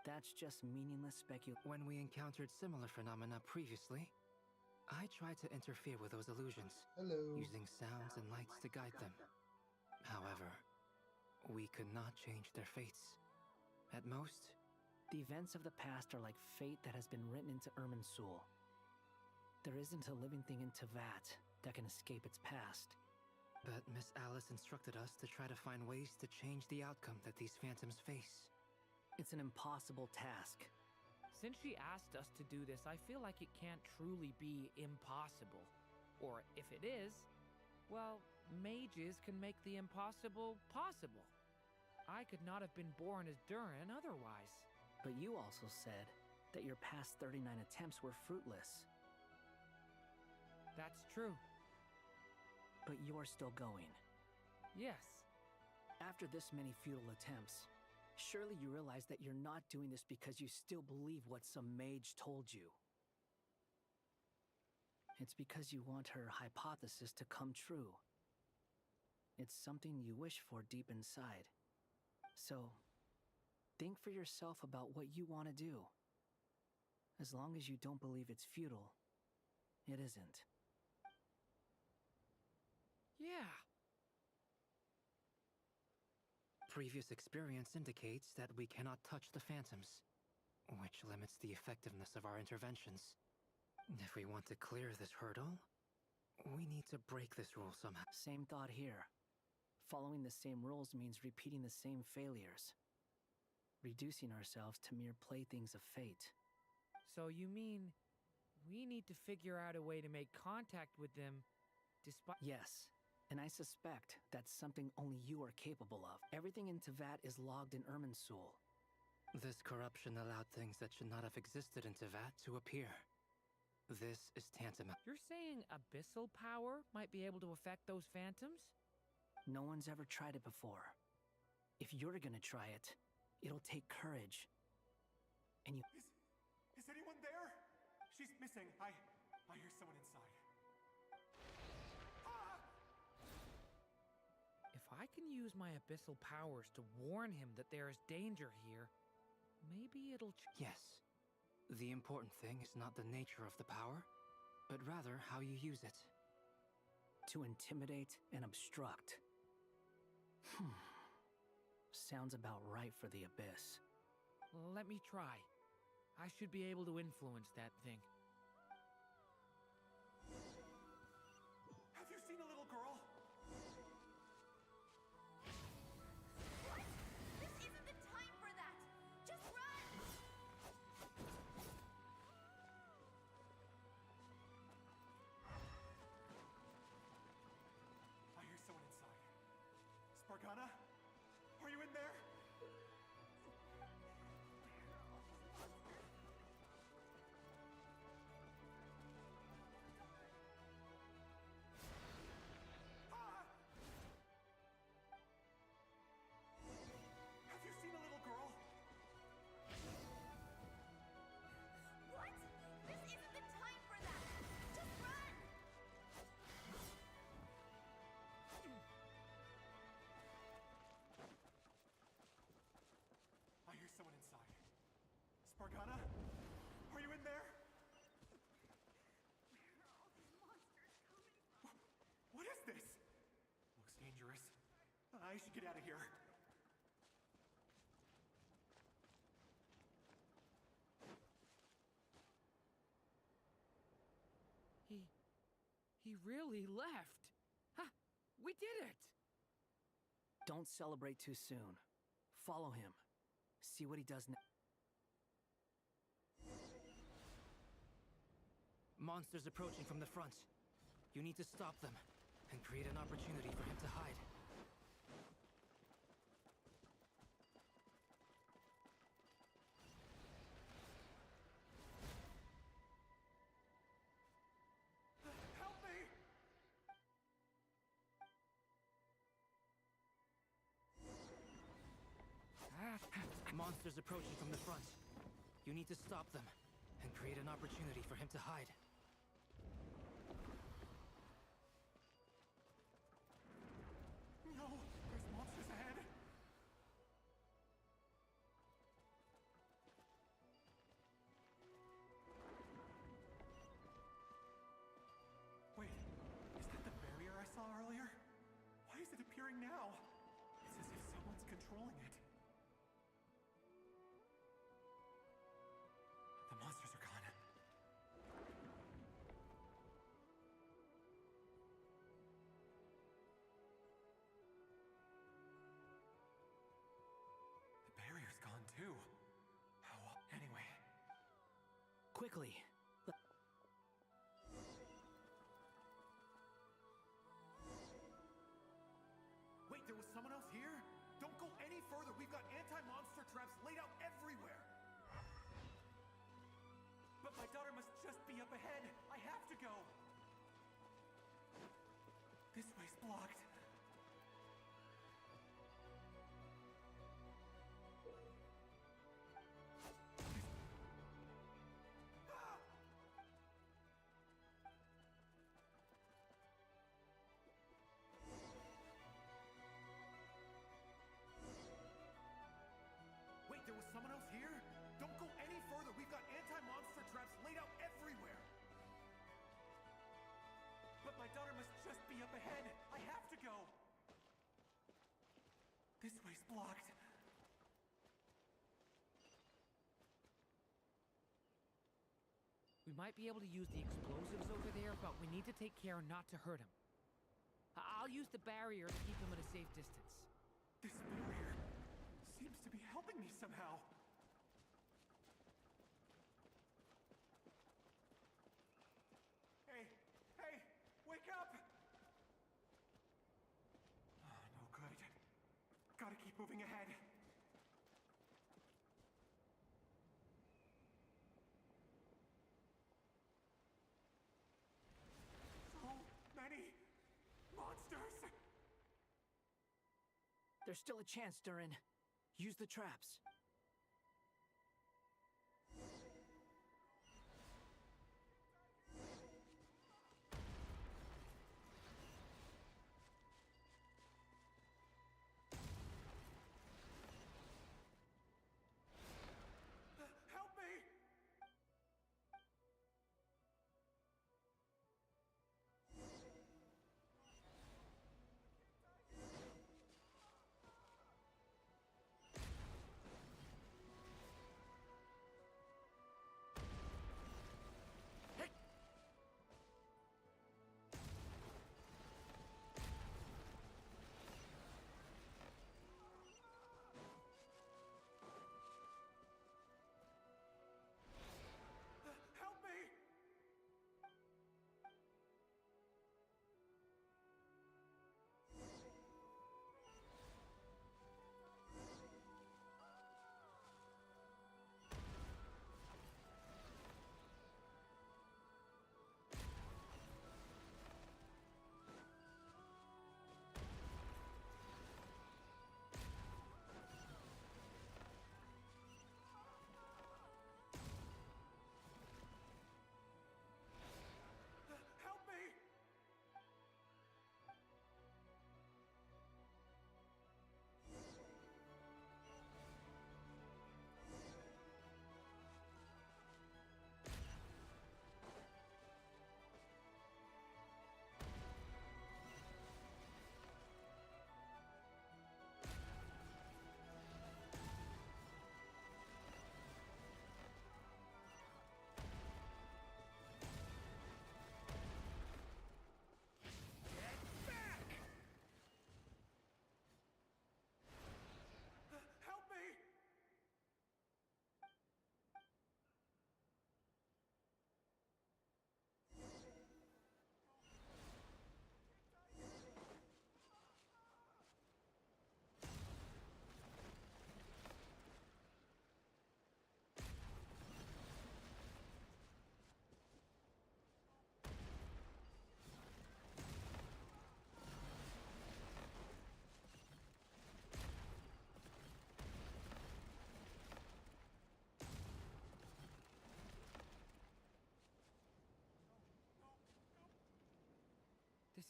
S14: That's just meaningless speculation.
S8: When we encountered similar phenomena previously, I tried to interfere with those illusions, using sounds and lights to guide them. However, we could not change their fates. At most,
S14: the events of the past are like fate that has been written into Irminsul. There isn't a living thing in Tevat that can escape its past.
S8: But Miss Alice instructed us to try to find ways to change the outcome that these phantoms face.
S14: It's an impossible task.
S6: Since she asked us to do this, I feel like it can't truly be impossible. Or if it is, well, mages can make the impossible possible. I could not have been born as Durin otherwise.
S14: But you also said that your past 39 attempts were fruitless.
S6: That's true.
S14: But you're still going.
S6: Yes.
S14: After this many futile attempts, surely you realize that you're not doing this because you still believe what some mage told you. It's because you want her hypothesis to come true. It's something you wish for deep inside. So, think for yourself about what you want to do. As long as you don't believe it's futile, it isn't.
S6: Yeah.
S8: Previous experience indicates that we cannot touch the phantoms, which limits the effectiveness of our interventions. If we want to clear this hurdle, we need to break this rule somehow.
S14: Same thought here. Following the same rules means repeating the same failures. Reducing ourselves to mere playthings of fate.
S6: So you mean we need to figure out a way to make contact with them despite...
S14: Yes, and I suspect that's something only you are capable of. Everything in Tevat is logged in Irminsul.
S8: This corruption allowed things that should not have existed in Tevat to appear. This is tantamount.
S6: You're saying abyssal power might be able to affect those phantoms?
S14: No one's ever tried it before. If you're gonna try it, it'll take courage. And you...
S7: Is anyone there? She's missing. I hear someone inside. Ah!
S6: If I can use my abyssal powers to warn him that there is danger here, maybe it'll...
S8: Yes. The important thing is not the nature of the power, but rather how you use it.
S14: To intimidate and obstruct. Sounds about right for the Abyss.
S6: Let me try. I should be able to influence that thing.
S7: Have you seen a little girl?
S9: What? This isn't the time for that! Just run!
S7: I hear someone inside. Spargana? Are you in there? Ah! Have you seen a little girl?
S9: What? This isn't the time for that! Just run!
S7: I hear someone inside. Spargana? Are you in there? What is this? Looks dangerous. I should get out of here.
S6: He really left. Ha! We did it!
S14: Don't celebrate too soon. Follow him. See what he does next.
S8: Monsters approaching from the front. You need to stop them and create an opportunity for him to hide.
S7: Help me!
S8: Monsters approaching from the front. You need to stop them and create an opportunity for him to hide.
S7: No! There's monsters ahead! Wait, is that the barrier I saw earlier? Why is it appearing now? It's as if someone's controlling it. The monsters are gone. The barrier's gone too. Anyway.
S14: Quickly.
S7: Wait, there was someone else here? Don't go any further. We've got anti-monster traps laid out everywhere. But my daughter must just be up ahead. I have to go. This way's blocked. Wait, there was someone else here? Don't go any further. We've got anti-monster traps laid out everywhere. But my daughter must just be up ahead. I have to go. This way's blocked.
S6: We might be able to use the explosives over there, but we need to take care not to hurt him. I'll use the barrier to keep him at a safe distance.
S7: This barrier seems to be helping me somehow. Hey, hey, wake up! Oh, no good. Gotta keep moving ahead. So many monsters!
S14: There's still a chance, Durin. Use the traps.
S7: Help me!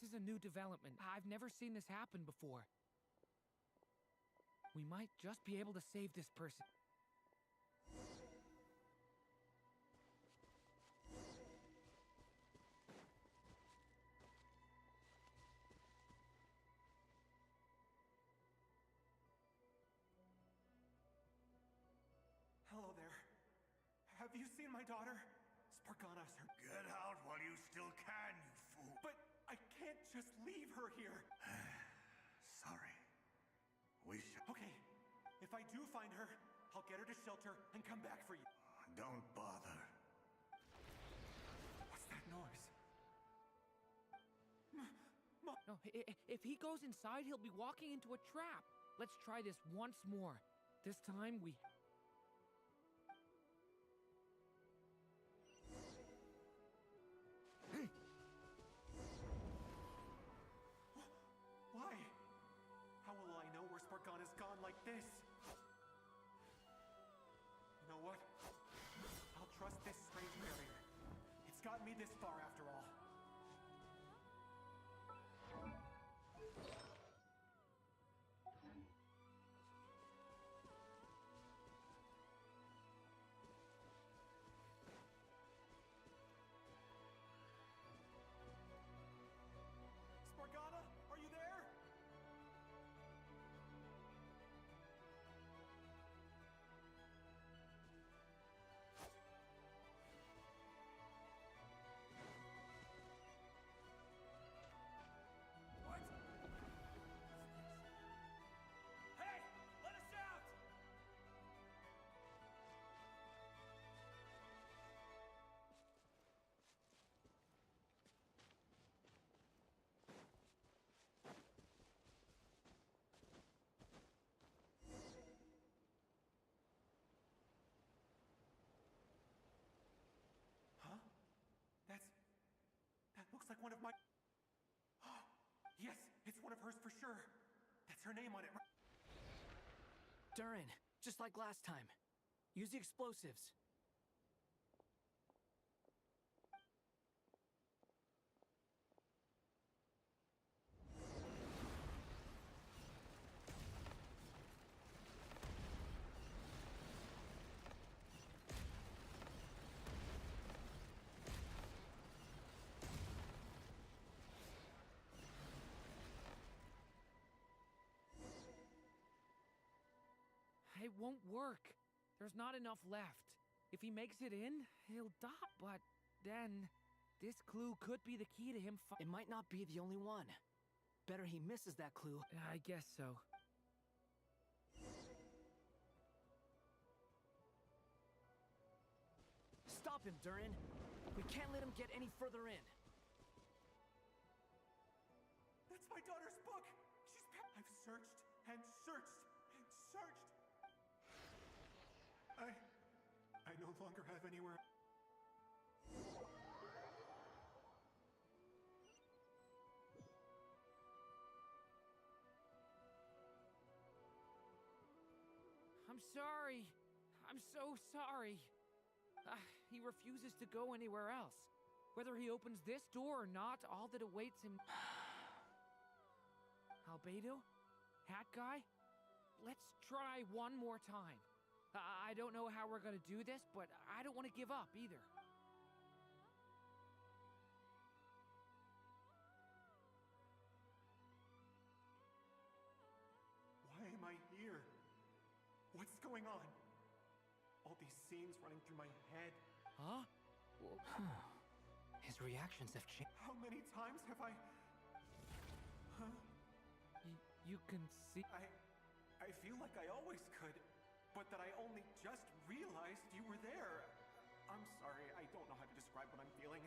S6: This is a new development. I've never seen this happen before. We might just be able to save this person.
S7: Hello there. Have you seen my daughter? Spargana's her.
S17: Get out while you still can, you fool.
S7: But I can't just leave her here.
S17: Sorry. We should...
S7: Okay, if I do find her, I'll get her to shelter and come back for you.
S17: Don't bother.
S7: What's that noise?
S6: No, if he goes inside, he'll be walking into a trap. Let's try this once more. This time we...
S7: Why? How will I know where Spargana's gone like this? You know what? I'll trust this strange barrier. It's gotten me this far after all. Spargana, are you there?
S17: What? Hey! Let us out!
S7: Huh? That looks like one of my... Yes, it's one of hers for sure. That's her name on it.
S14: Durin, just like last time. Use the explosives.
S6: It won't work. There's not enough left. If he makes it in, he'll die, but then this clue could be the key to him.
S14: It might not be the only one. Better he misses that clue.
S6: I guess so.
S14: Stop him, Durin. We can't let him get any further in.
S7: That's my daughter's book. I've searched and searched and searched. I no longer have anywhere.
S6: I'm sorry. I'm so sorry. He refuses to go anywhere else. Whether he opens this door or not, all that awaits him... Albedo? Hat guy? Let's try one more time. I don't know how we're gonna do this, but I don't want to give up either.
S7: Why am I here? What's going on? All these scenes running through my head.
S6: Huh?
S8: His reactions have changed.
S7: How many times have I... Huh?
S6: You can see...
S7: I feel like I always could, but that I only just realized you were there. I'm sorry, I don't know how to describe what I'm feeling.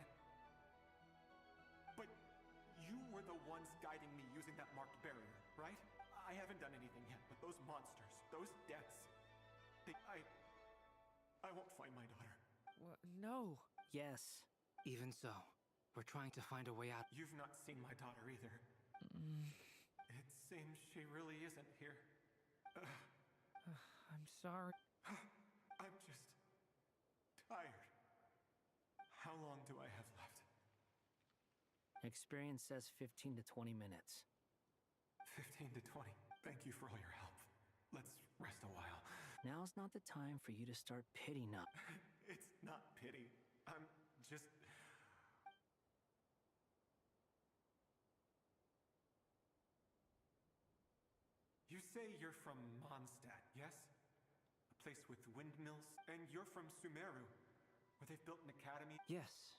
S7: But you were the ones guiding me using that marked barrier, right? I haven't done anything yet, but those monsters, those deaths, I won't find my daughter.
S6: What? No.
S8: Yes. Even so, we're trying to find a way out.
S7: You've not seen my daughter either. It seems she really isn't here.
S6: I'm sorry.
S7: I'm just tired. How long do I have left?
S14: Experience says 15 to 20 minutes.
S7: 15 to 20. Thank you for all your help. Let's rest a while.
S14: Now's not the time for you to start pitying up.
S7: It's not pity. I'm just... You say you're from Mondstadt, yes? A place with windmills? And you're from Sumeru, where they've built an academy?
S8: Yes.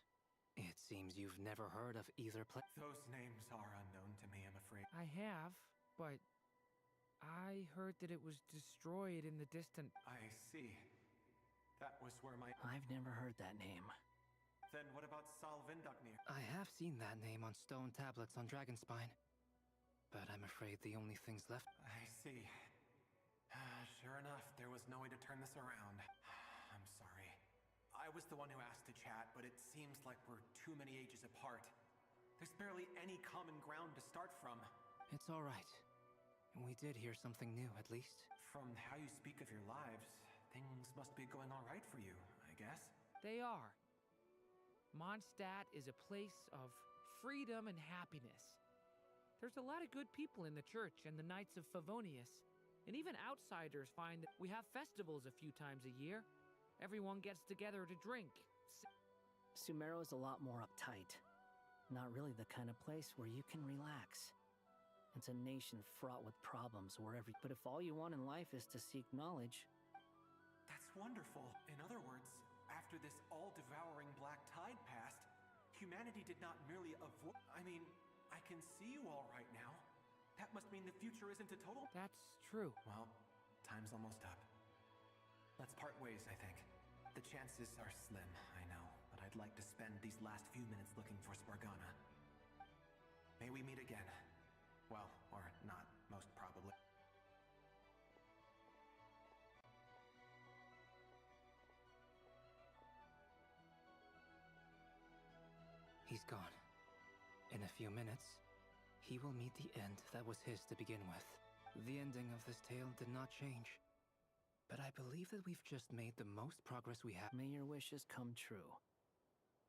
S8: It seems you've never heard of either place.
S7: Those names are unknown to me, I'm afraid.
S6: I have, but I heard that it was destroyed in the distant...
S7: I see. That was where my...
S14: I've never heard that name.
S7: Then what about Salvindagnir?
S8: I have seen that name on stone tablets on Dragonspine. But I'm afraid the only things left...
S7: I see. Sure enough, there was no way to turn this around. I'm sorry. I was the one who asked to chat, but it seems like we're too many ages apart. There's barely any common ground to start from.
S8: It's all right. We did hear something new, at least.
S7: From how you speak of your lives, things must be going all right for you, I guess.
S6: They are. Mondstadt is a place of freedom and happiness. There's a lot of good people in the church and the Knights of Favonius, and even outsiders find that we have festivals a few times a year. Everyone gets together to drink.
S14: Sumeru is a lot more uptight. Not really the kind of place where you can relax. It's a nation fraught with problems wherever... But if all you want in life is to seek knowledge...
S7: That's wonderful. In other words, after this all-devouring black tide passed, humanity did not merely avoid... I mean, I can see you all right now. That must mean the future isn't a total...
S6: That's true.
S7: Well, time's almost up. Let's part ways, I think. The chances are slim, I know, but I'd like to spend these last few minutes looking for Spargana. May we meet again. Well, or not, most probably.
S8: He's gone. In a few minutes, he will meet the end that was his to begin with. The ending of this tale did not change. But I believe that we've just made the most progress we have.
S14: May your wishes come true.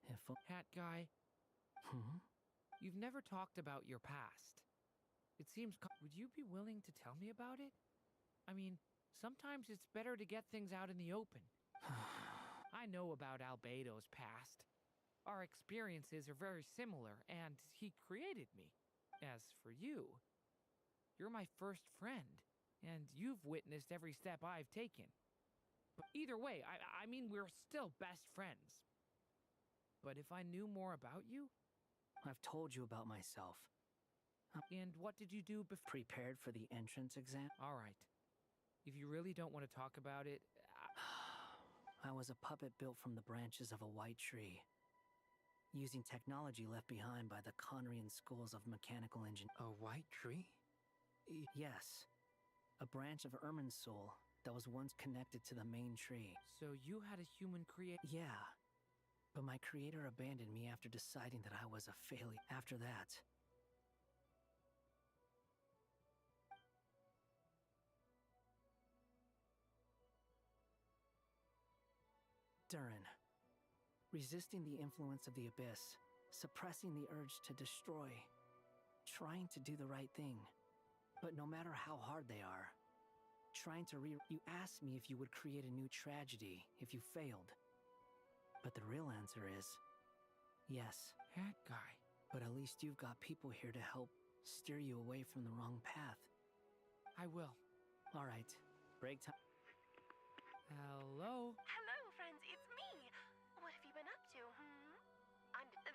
S14: If...
S6: Hat guy. You've never talked about your past. It seems... Would you be willing to tell me about it? I mean, sometimes it's better to get things out in the open. I know about Albedo's past. Our experiences are very similar, and he created me. As for you, you're my first friend, and you've witnessed every step I've taken. But either way, I mean, we're still best friends. But if I knew more about you...
S14: I've told you about myself.
S6: And what did you do before?
S14: Prepared for the entrance exam?
S6: All right. If you really don't want to talk about it...
S14: I was a puppet built from the branches of a white tree. Using technology left behind by the Conrian schools of mechanical engineering.
S8: A white tree?
S14: Yes. A branch of Irminsul that was once connected to the main tree.
S6: So you had a human create...
S14: Yeah. But my creator abandoned me after deciding that I was a failure. After that... Durin. Resisting the influence of the Abyss, suppressing the urge to destroy, trying to do the right thing. But no matter how hard they are, trying to You asked me if you would create a new tragedy if you failed. But the real answer is... yes.
S6: That guy.
S14: But at least you've got people here to help steer you away from the wrong path.
S6: I will.
S14: All right. Break time.
S6: Hello?
S15: Hello, friends. It's me. What have you been up to,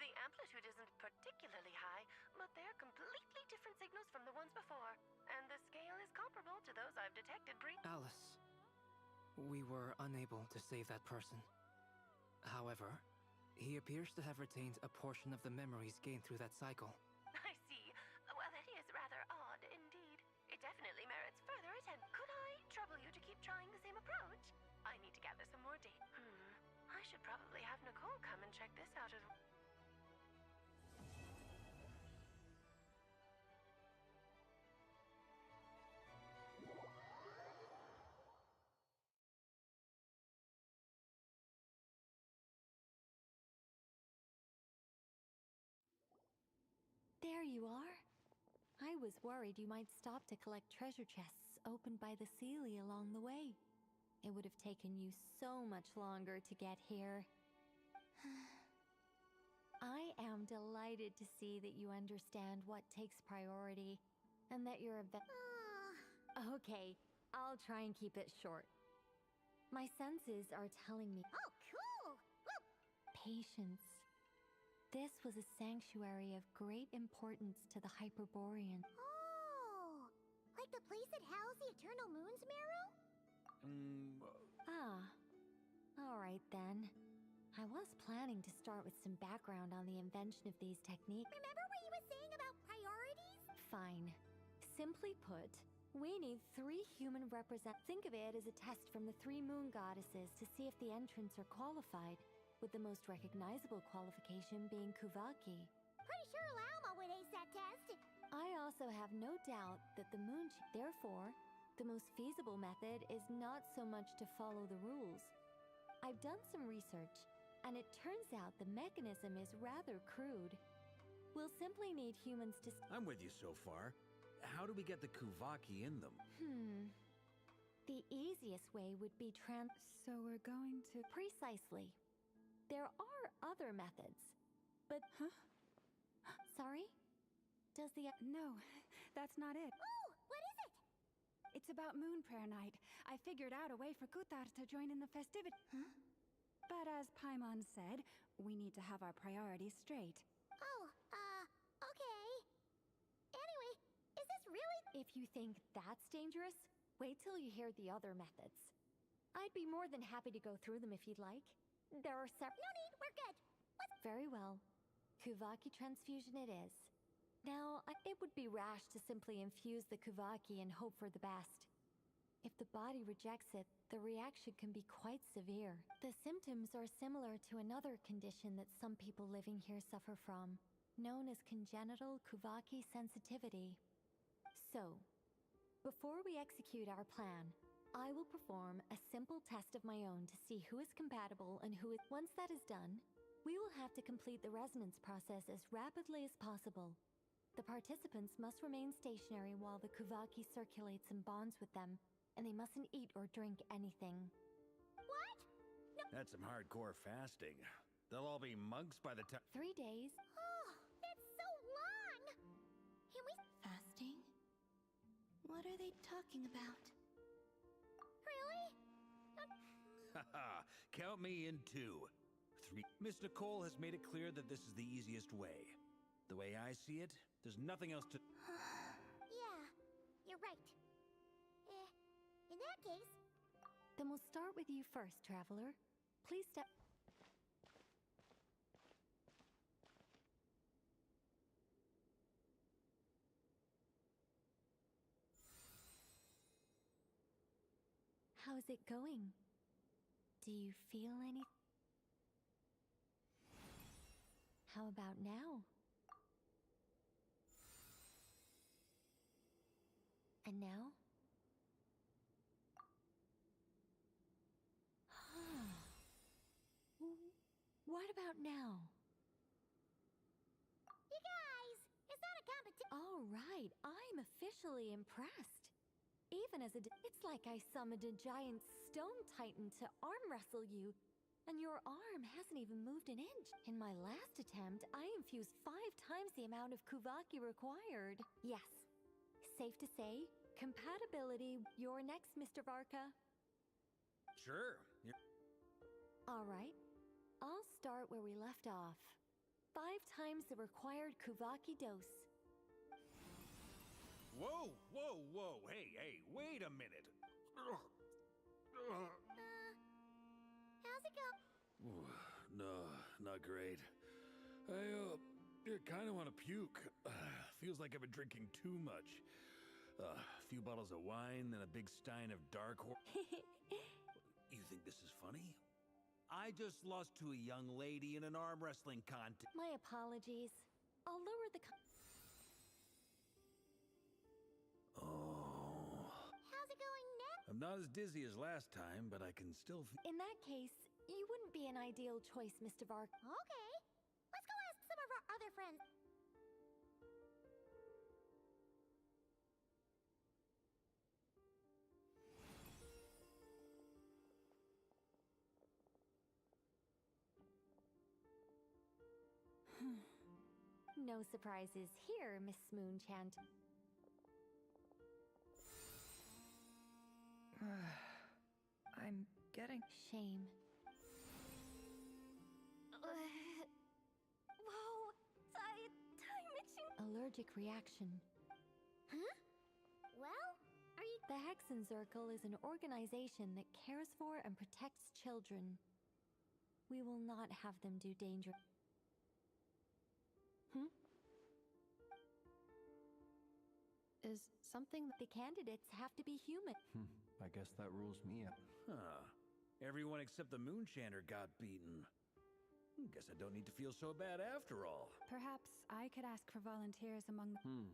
S15: The amplitude isn't particularly high, but they're completely different signals from the ones before. And the scale is comparable to those I've detected
S8: Alice. We were unable to save that person. However, he appears to have retained a portion of the memories gained through that cycle.
S15: I see. Well, that is rather odd indeed. It definitely merits further attention. Could I trouble you to keep trying the same approach? I need to gather some more data. I should probably have Nicole come and check this out as well.
S20: There you are. I was worried you might stop to collect treasure chests opened by the Seelie along the way. It would have taken you so much longer to get here. I am delighted to see that you understand what takes priority, and that you're Okay, I'll try and keep it short. My senses are telling me...
S3: Oh, cool! Woo!
S20: Patience. This was a sanctuary of great importance to the Hyperborean.
S3: Oh! Like the place that housed the Eternal Moon's Marrow?
S20: Alright then. I was planning to start with some background on the invention of these techniques.
S3: Remember what you were saying about priorities?
S20: Fine. Simply put, we need 3 human Think of it as a test from the 3 moon goddesses to see if the entrants are qualified, with the most recognizable qualification being Kuvaki.
S3: Pretty sure Lauma would ace that test.
S20: I also have no doubt that the moon... Therefore, the most feasible method is not so much to follow the rules. I've done some research, and it turns out the mechanism is rather crude. We'll simply need humans to...
S4: I'm with you so far. How do we get the Kuvaki in them?
S20: The easiest way would be
S5: So we're going to...
S20: Precisely. There are other methods, but... Sorry? Does the...
S5: No, that's not it.
S3: Oh, what is it?
S5: It's about Moon Prayer Night. I figured out a way for Kutar to join in the festivity. But as Paimon said, we need to have our priorities straight.
S3: Oh, okay. Anyway, is this really...
S20: If you think that's dangerous, wait till you hear the other methods. I'd be more than happy to go through them if you'd like. There are several...
S3: No need, we're good.
S20: Very well. Kuvaki transfusion it is. Now, it would be rash to simply infuse the Kuvaki and hope for the best. If the body rejects it, the reaction can be quite severe. The symptoms are similar to another condition that some people living here suffer from, known as congenital Kuvaki sensitivity. So, before we execute our plan, I will perform a simple test of my own to see who is compatible and who is... Once that is done, we will have to complete the resonance process as rapidly as possible. The participants must remain stationary while the Kuvaki circulates and bonds with them, and they mustn't eat or drink anything.
S3: What? No.
S4: That's some hardcore fasting. They'll all be monks by the time...
S20: 3 days.
S3: Oh, that's so long! Can we...
S1: Fasting? What are they talking about?
S3: Really?
S4: Haha, count me in 2. 3. Miss Nicole has made it clear that this is the easiest way. The way I see it, there's nothing else to...
S3: Yeah, you're right. In that case...
S20: Then we'll start with you first, Traveler. Please step... How's it going? Do you feel any... How about now? And now? What about now?
S3: You guys, it's not a competition.
S20: All right, I'm officially impressed. Even as it's like I summoned a giant stone titan to arm wrestle you, and your arm hasn't even moved an inch. In my last attempt, I infused 5 times the amount of Kuvaki required. Yes, safe to say, compatibility. You're next, Mr. Varka.
S4: Sure.
S20: All right, I'll start where we left off. 5 times the required Kuvaki dose.
S4: Whoa, whoa, whoa. Hey, wait a minute.
S3: How's it go?
S19: No, not great. I kind of want to puke. Feels like I've been drinking too much. A few bottles of wine, then a big stein of dark horse.
S4: You think this is funny? I just lost to a young lady in an arm wrestling contest.
S20: My apologies. I'll lower the...
S4: Oh.
S3: How's it going now?
S4: I'm not as dizzy as last time, but I can still...
S20: In that case, you wouldn't be an ideal choice, Mr. Vark.
S3: Okay. Let's go ask some of our other friends.
S20: No surprises here, Miss Moonchant.
S5: I'm getting...
S20: Shame.
S9: Whoa! Time itching.
S20: Allergic reaction.
S3: Huh? Well, are you...
S20: The Hexenzirkel is an organization that cares for and protects children. We will not have them do danger.
S10: Is something...
S20: The candidates have to be human.
S12: I guess that rules me out.
S4: Huh. Everyone except the Moonchanter got beaten. Guess I don't need to feel so bad after all.
S5: Perhaps I could ask for volunteers among the...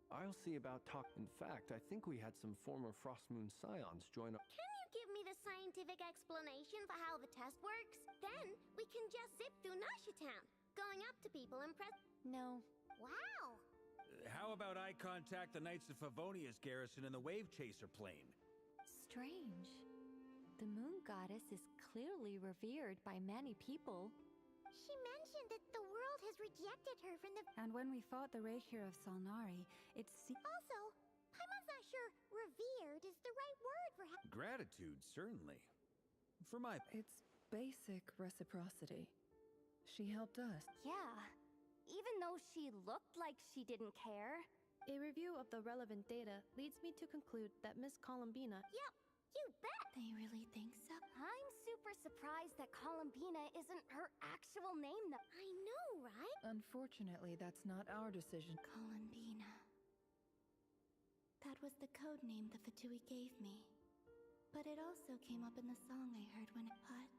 S12: I'll see about talk. In fact, I think we had some former Frostmoon Scions join up.
S3: Can you give me the scientific explanation for how the test works? Then we can just zip through Nasha Town, going up to people and press...
S20: No.
S3: Wow!
S4: How about I contact the Knights of Favonia's garrison in the Wave Chaser plane?
S20: Strange. The moon goddess is clearly revered by many people.
S3: She mentioned that the world has rejected her from the...
S5: And when we fought the Reikir of Solnari, it seemed...
S3: Also, Paimon's not sure revered is the right word for how...
S4: Gratitude, certainly. For my...
S10: It's basic reciprocity. She helped us.
S9: Yeah. Even though she looked like she didn't care.
S10: A review of the relevant data leads me to conclude that Miss Columbina...
S3: Yep, you bet!
S1: They really think so?
S9: I'm super surprised that Columbina isn't her actual name though.
S3: I know, right?
S10: Unfortunately, that's not our decision.
S1: Columbina. That was the code name the Fatui gave me. But it also came up in the song I heard when it put.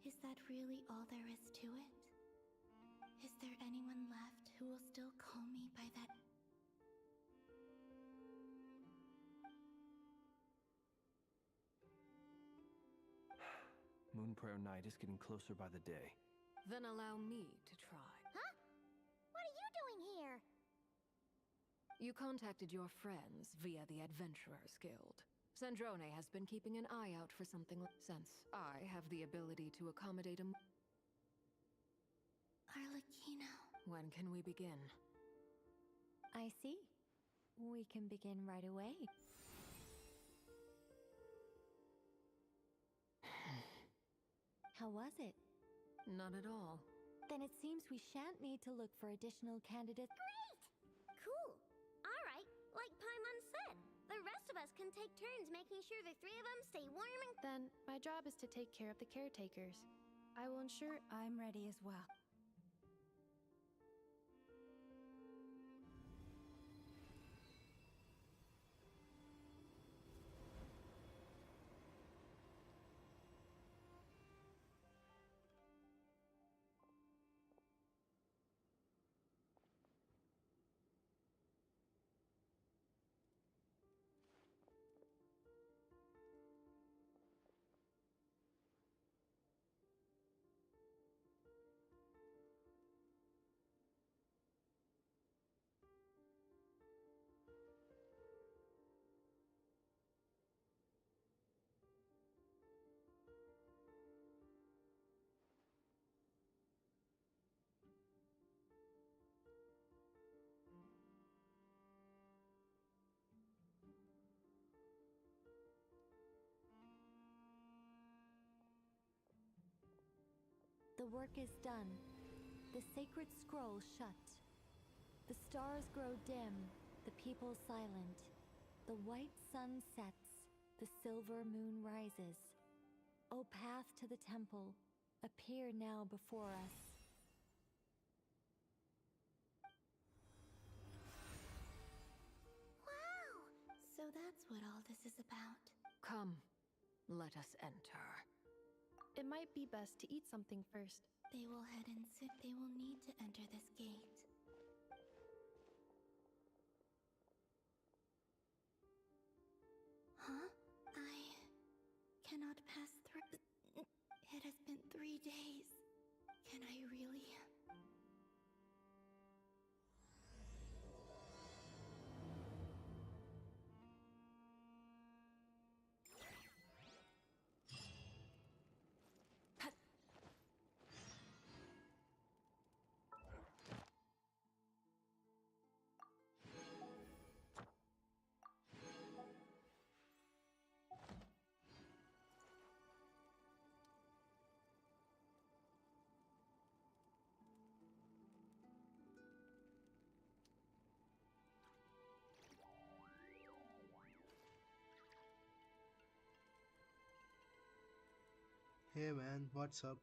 S1: Is that really all there is to it? Is there anyone left who will still call me by that?
S12: Moon Prayer Night is getting closer by the day.
S13: Then allow me to try.
S3: Huh? What are you doing here?
S13: You contacted your friends via the Adventurers Guild. Sandrone has been keeping an eye out for something since I have the ability to accommodate him.
S1: Arlecchino.
S13: When can we begin?
S20: I see. We can begin right away. How was it?
S13: Not at all.
S20: Then it seems we shan't need to look for additional candidates.
S3: Great! Cool. All right, like Paimon said, the rest of us can take turns making sure the three of them stay warm and...
S10: Then my job is to take care of the caretakers. I will ensure...
S5: I'm ready as well.
S20: The work is done. The sacred scroll shut. The stars grow dim, the people silent. The white sun sets, the silver moon rises. O path to the temple, appear now before us.
S1: Wow! So that's what all this is about.
S13: Come, let us enter.
S10: It might be best to eat something first.
S1: They will head and sit. They will need to enter this gate. Huh? I cannot pass through. It has been 3 days. Can I really?
S11: Hey man, what's up?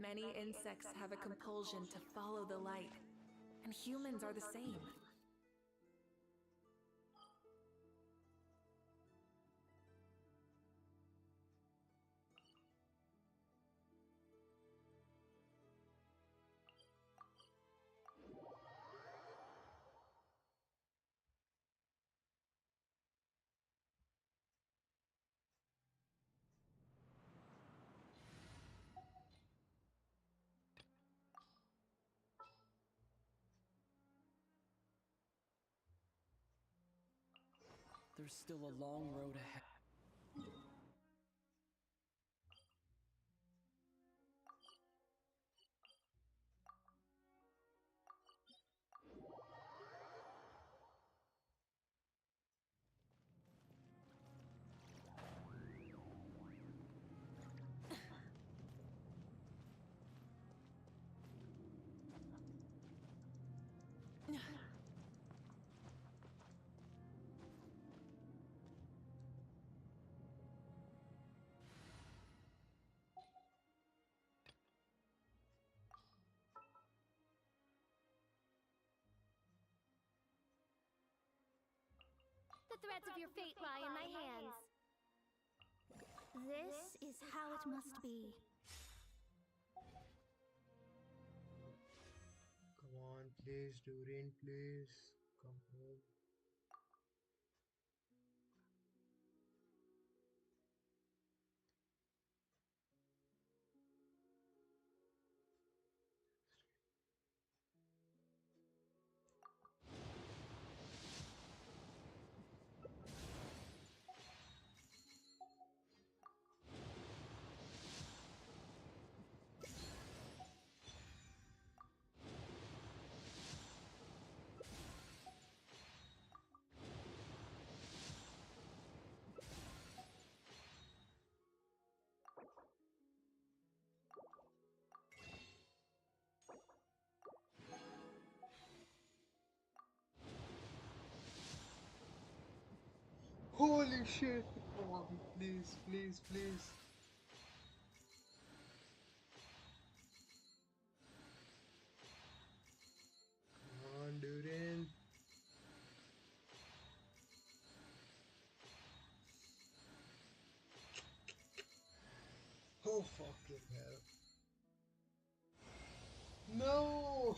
S22: Many insects have a compulsion to follow the light, and humans are the same.
S2: There's still a long road ahead.
S3: The threads of your fate lie in my hands. This is how it must be.
S11: Come on, please, Durin, please. Come home. Holy shit! Come on, please, please, please. Come on, Durin. Oh, fucking hell. No!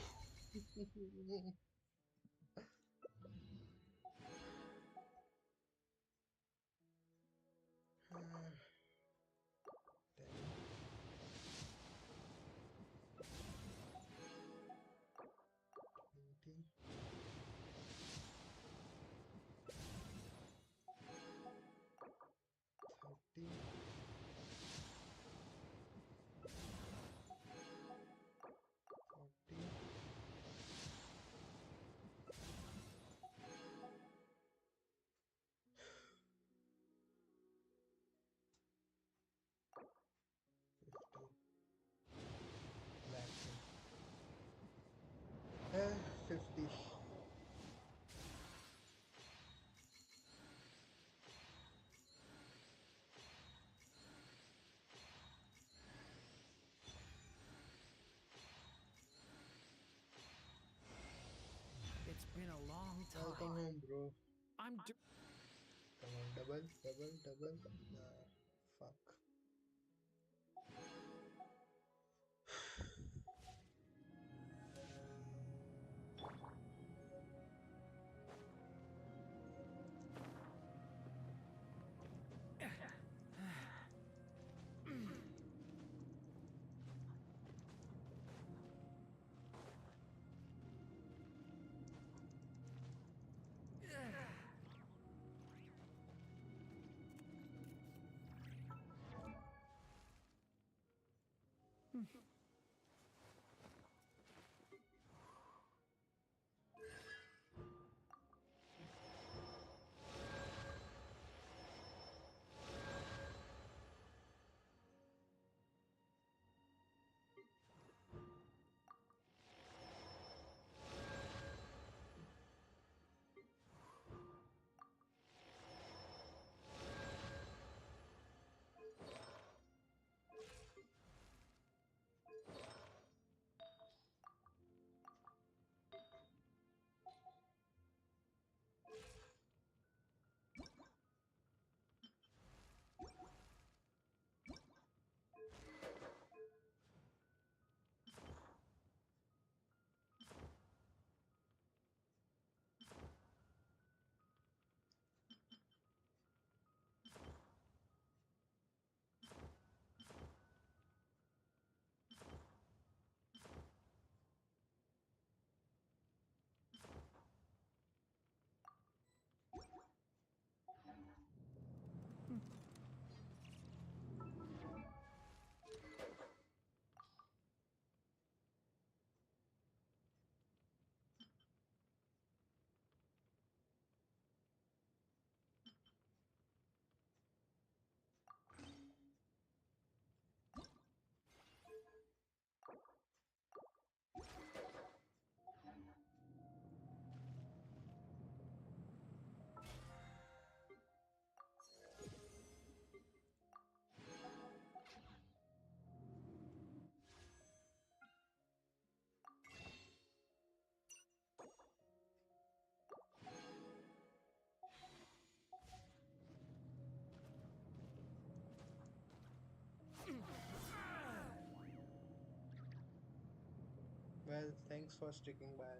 S11: Black 50.
S6: It's been a long time.
S11: Welcome home, bro.
S6: I'm
S11: Come on, double, double, double. Fuck. Well, thanks for sticking by.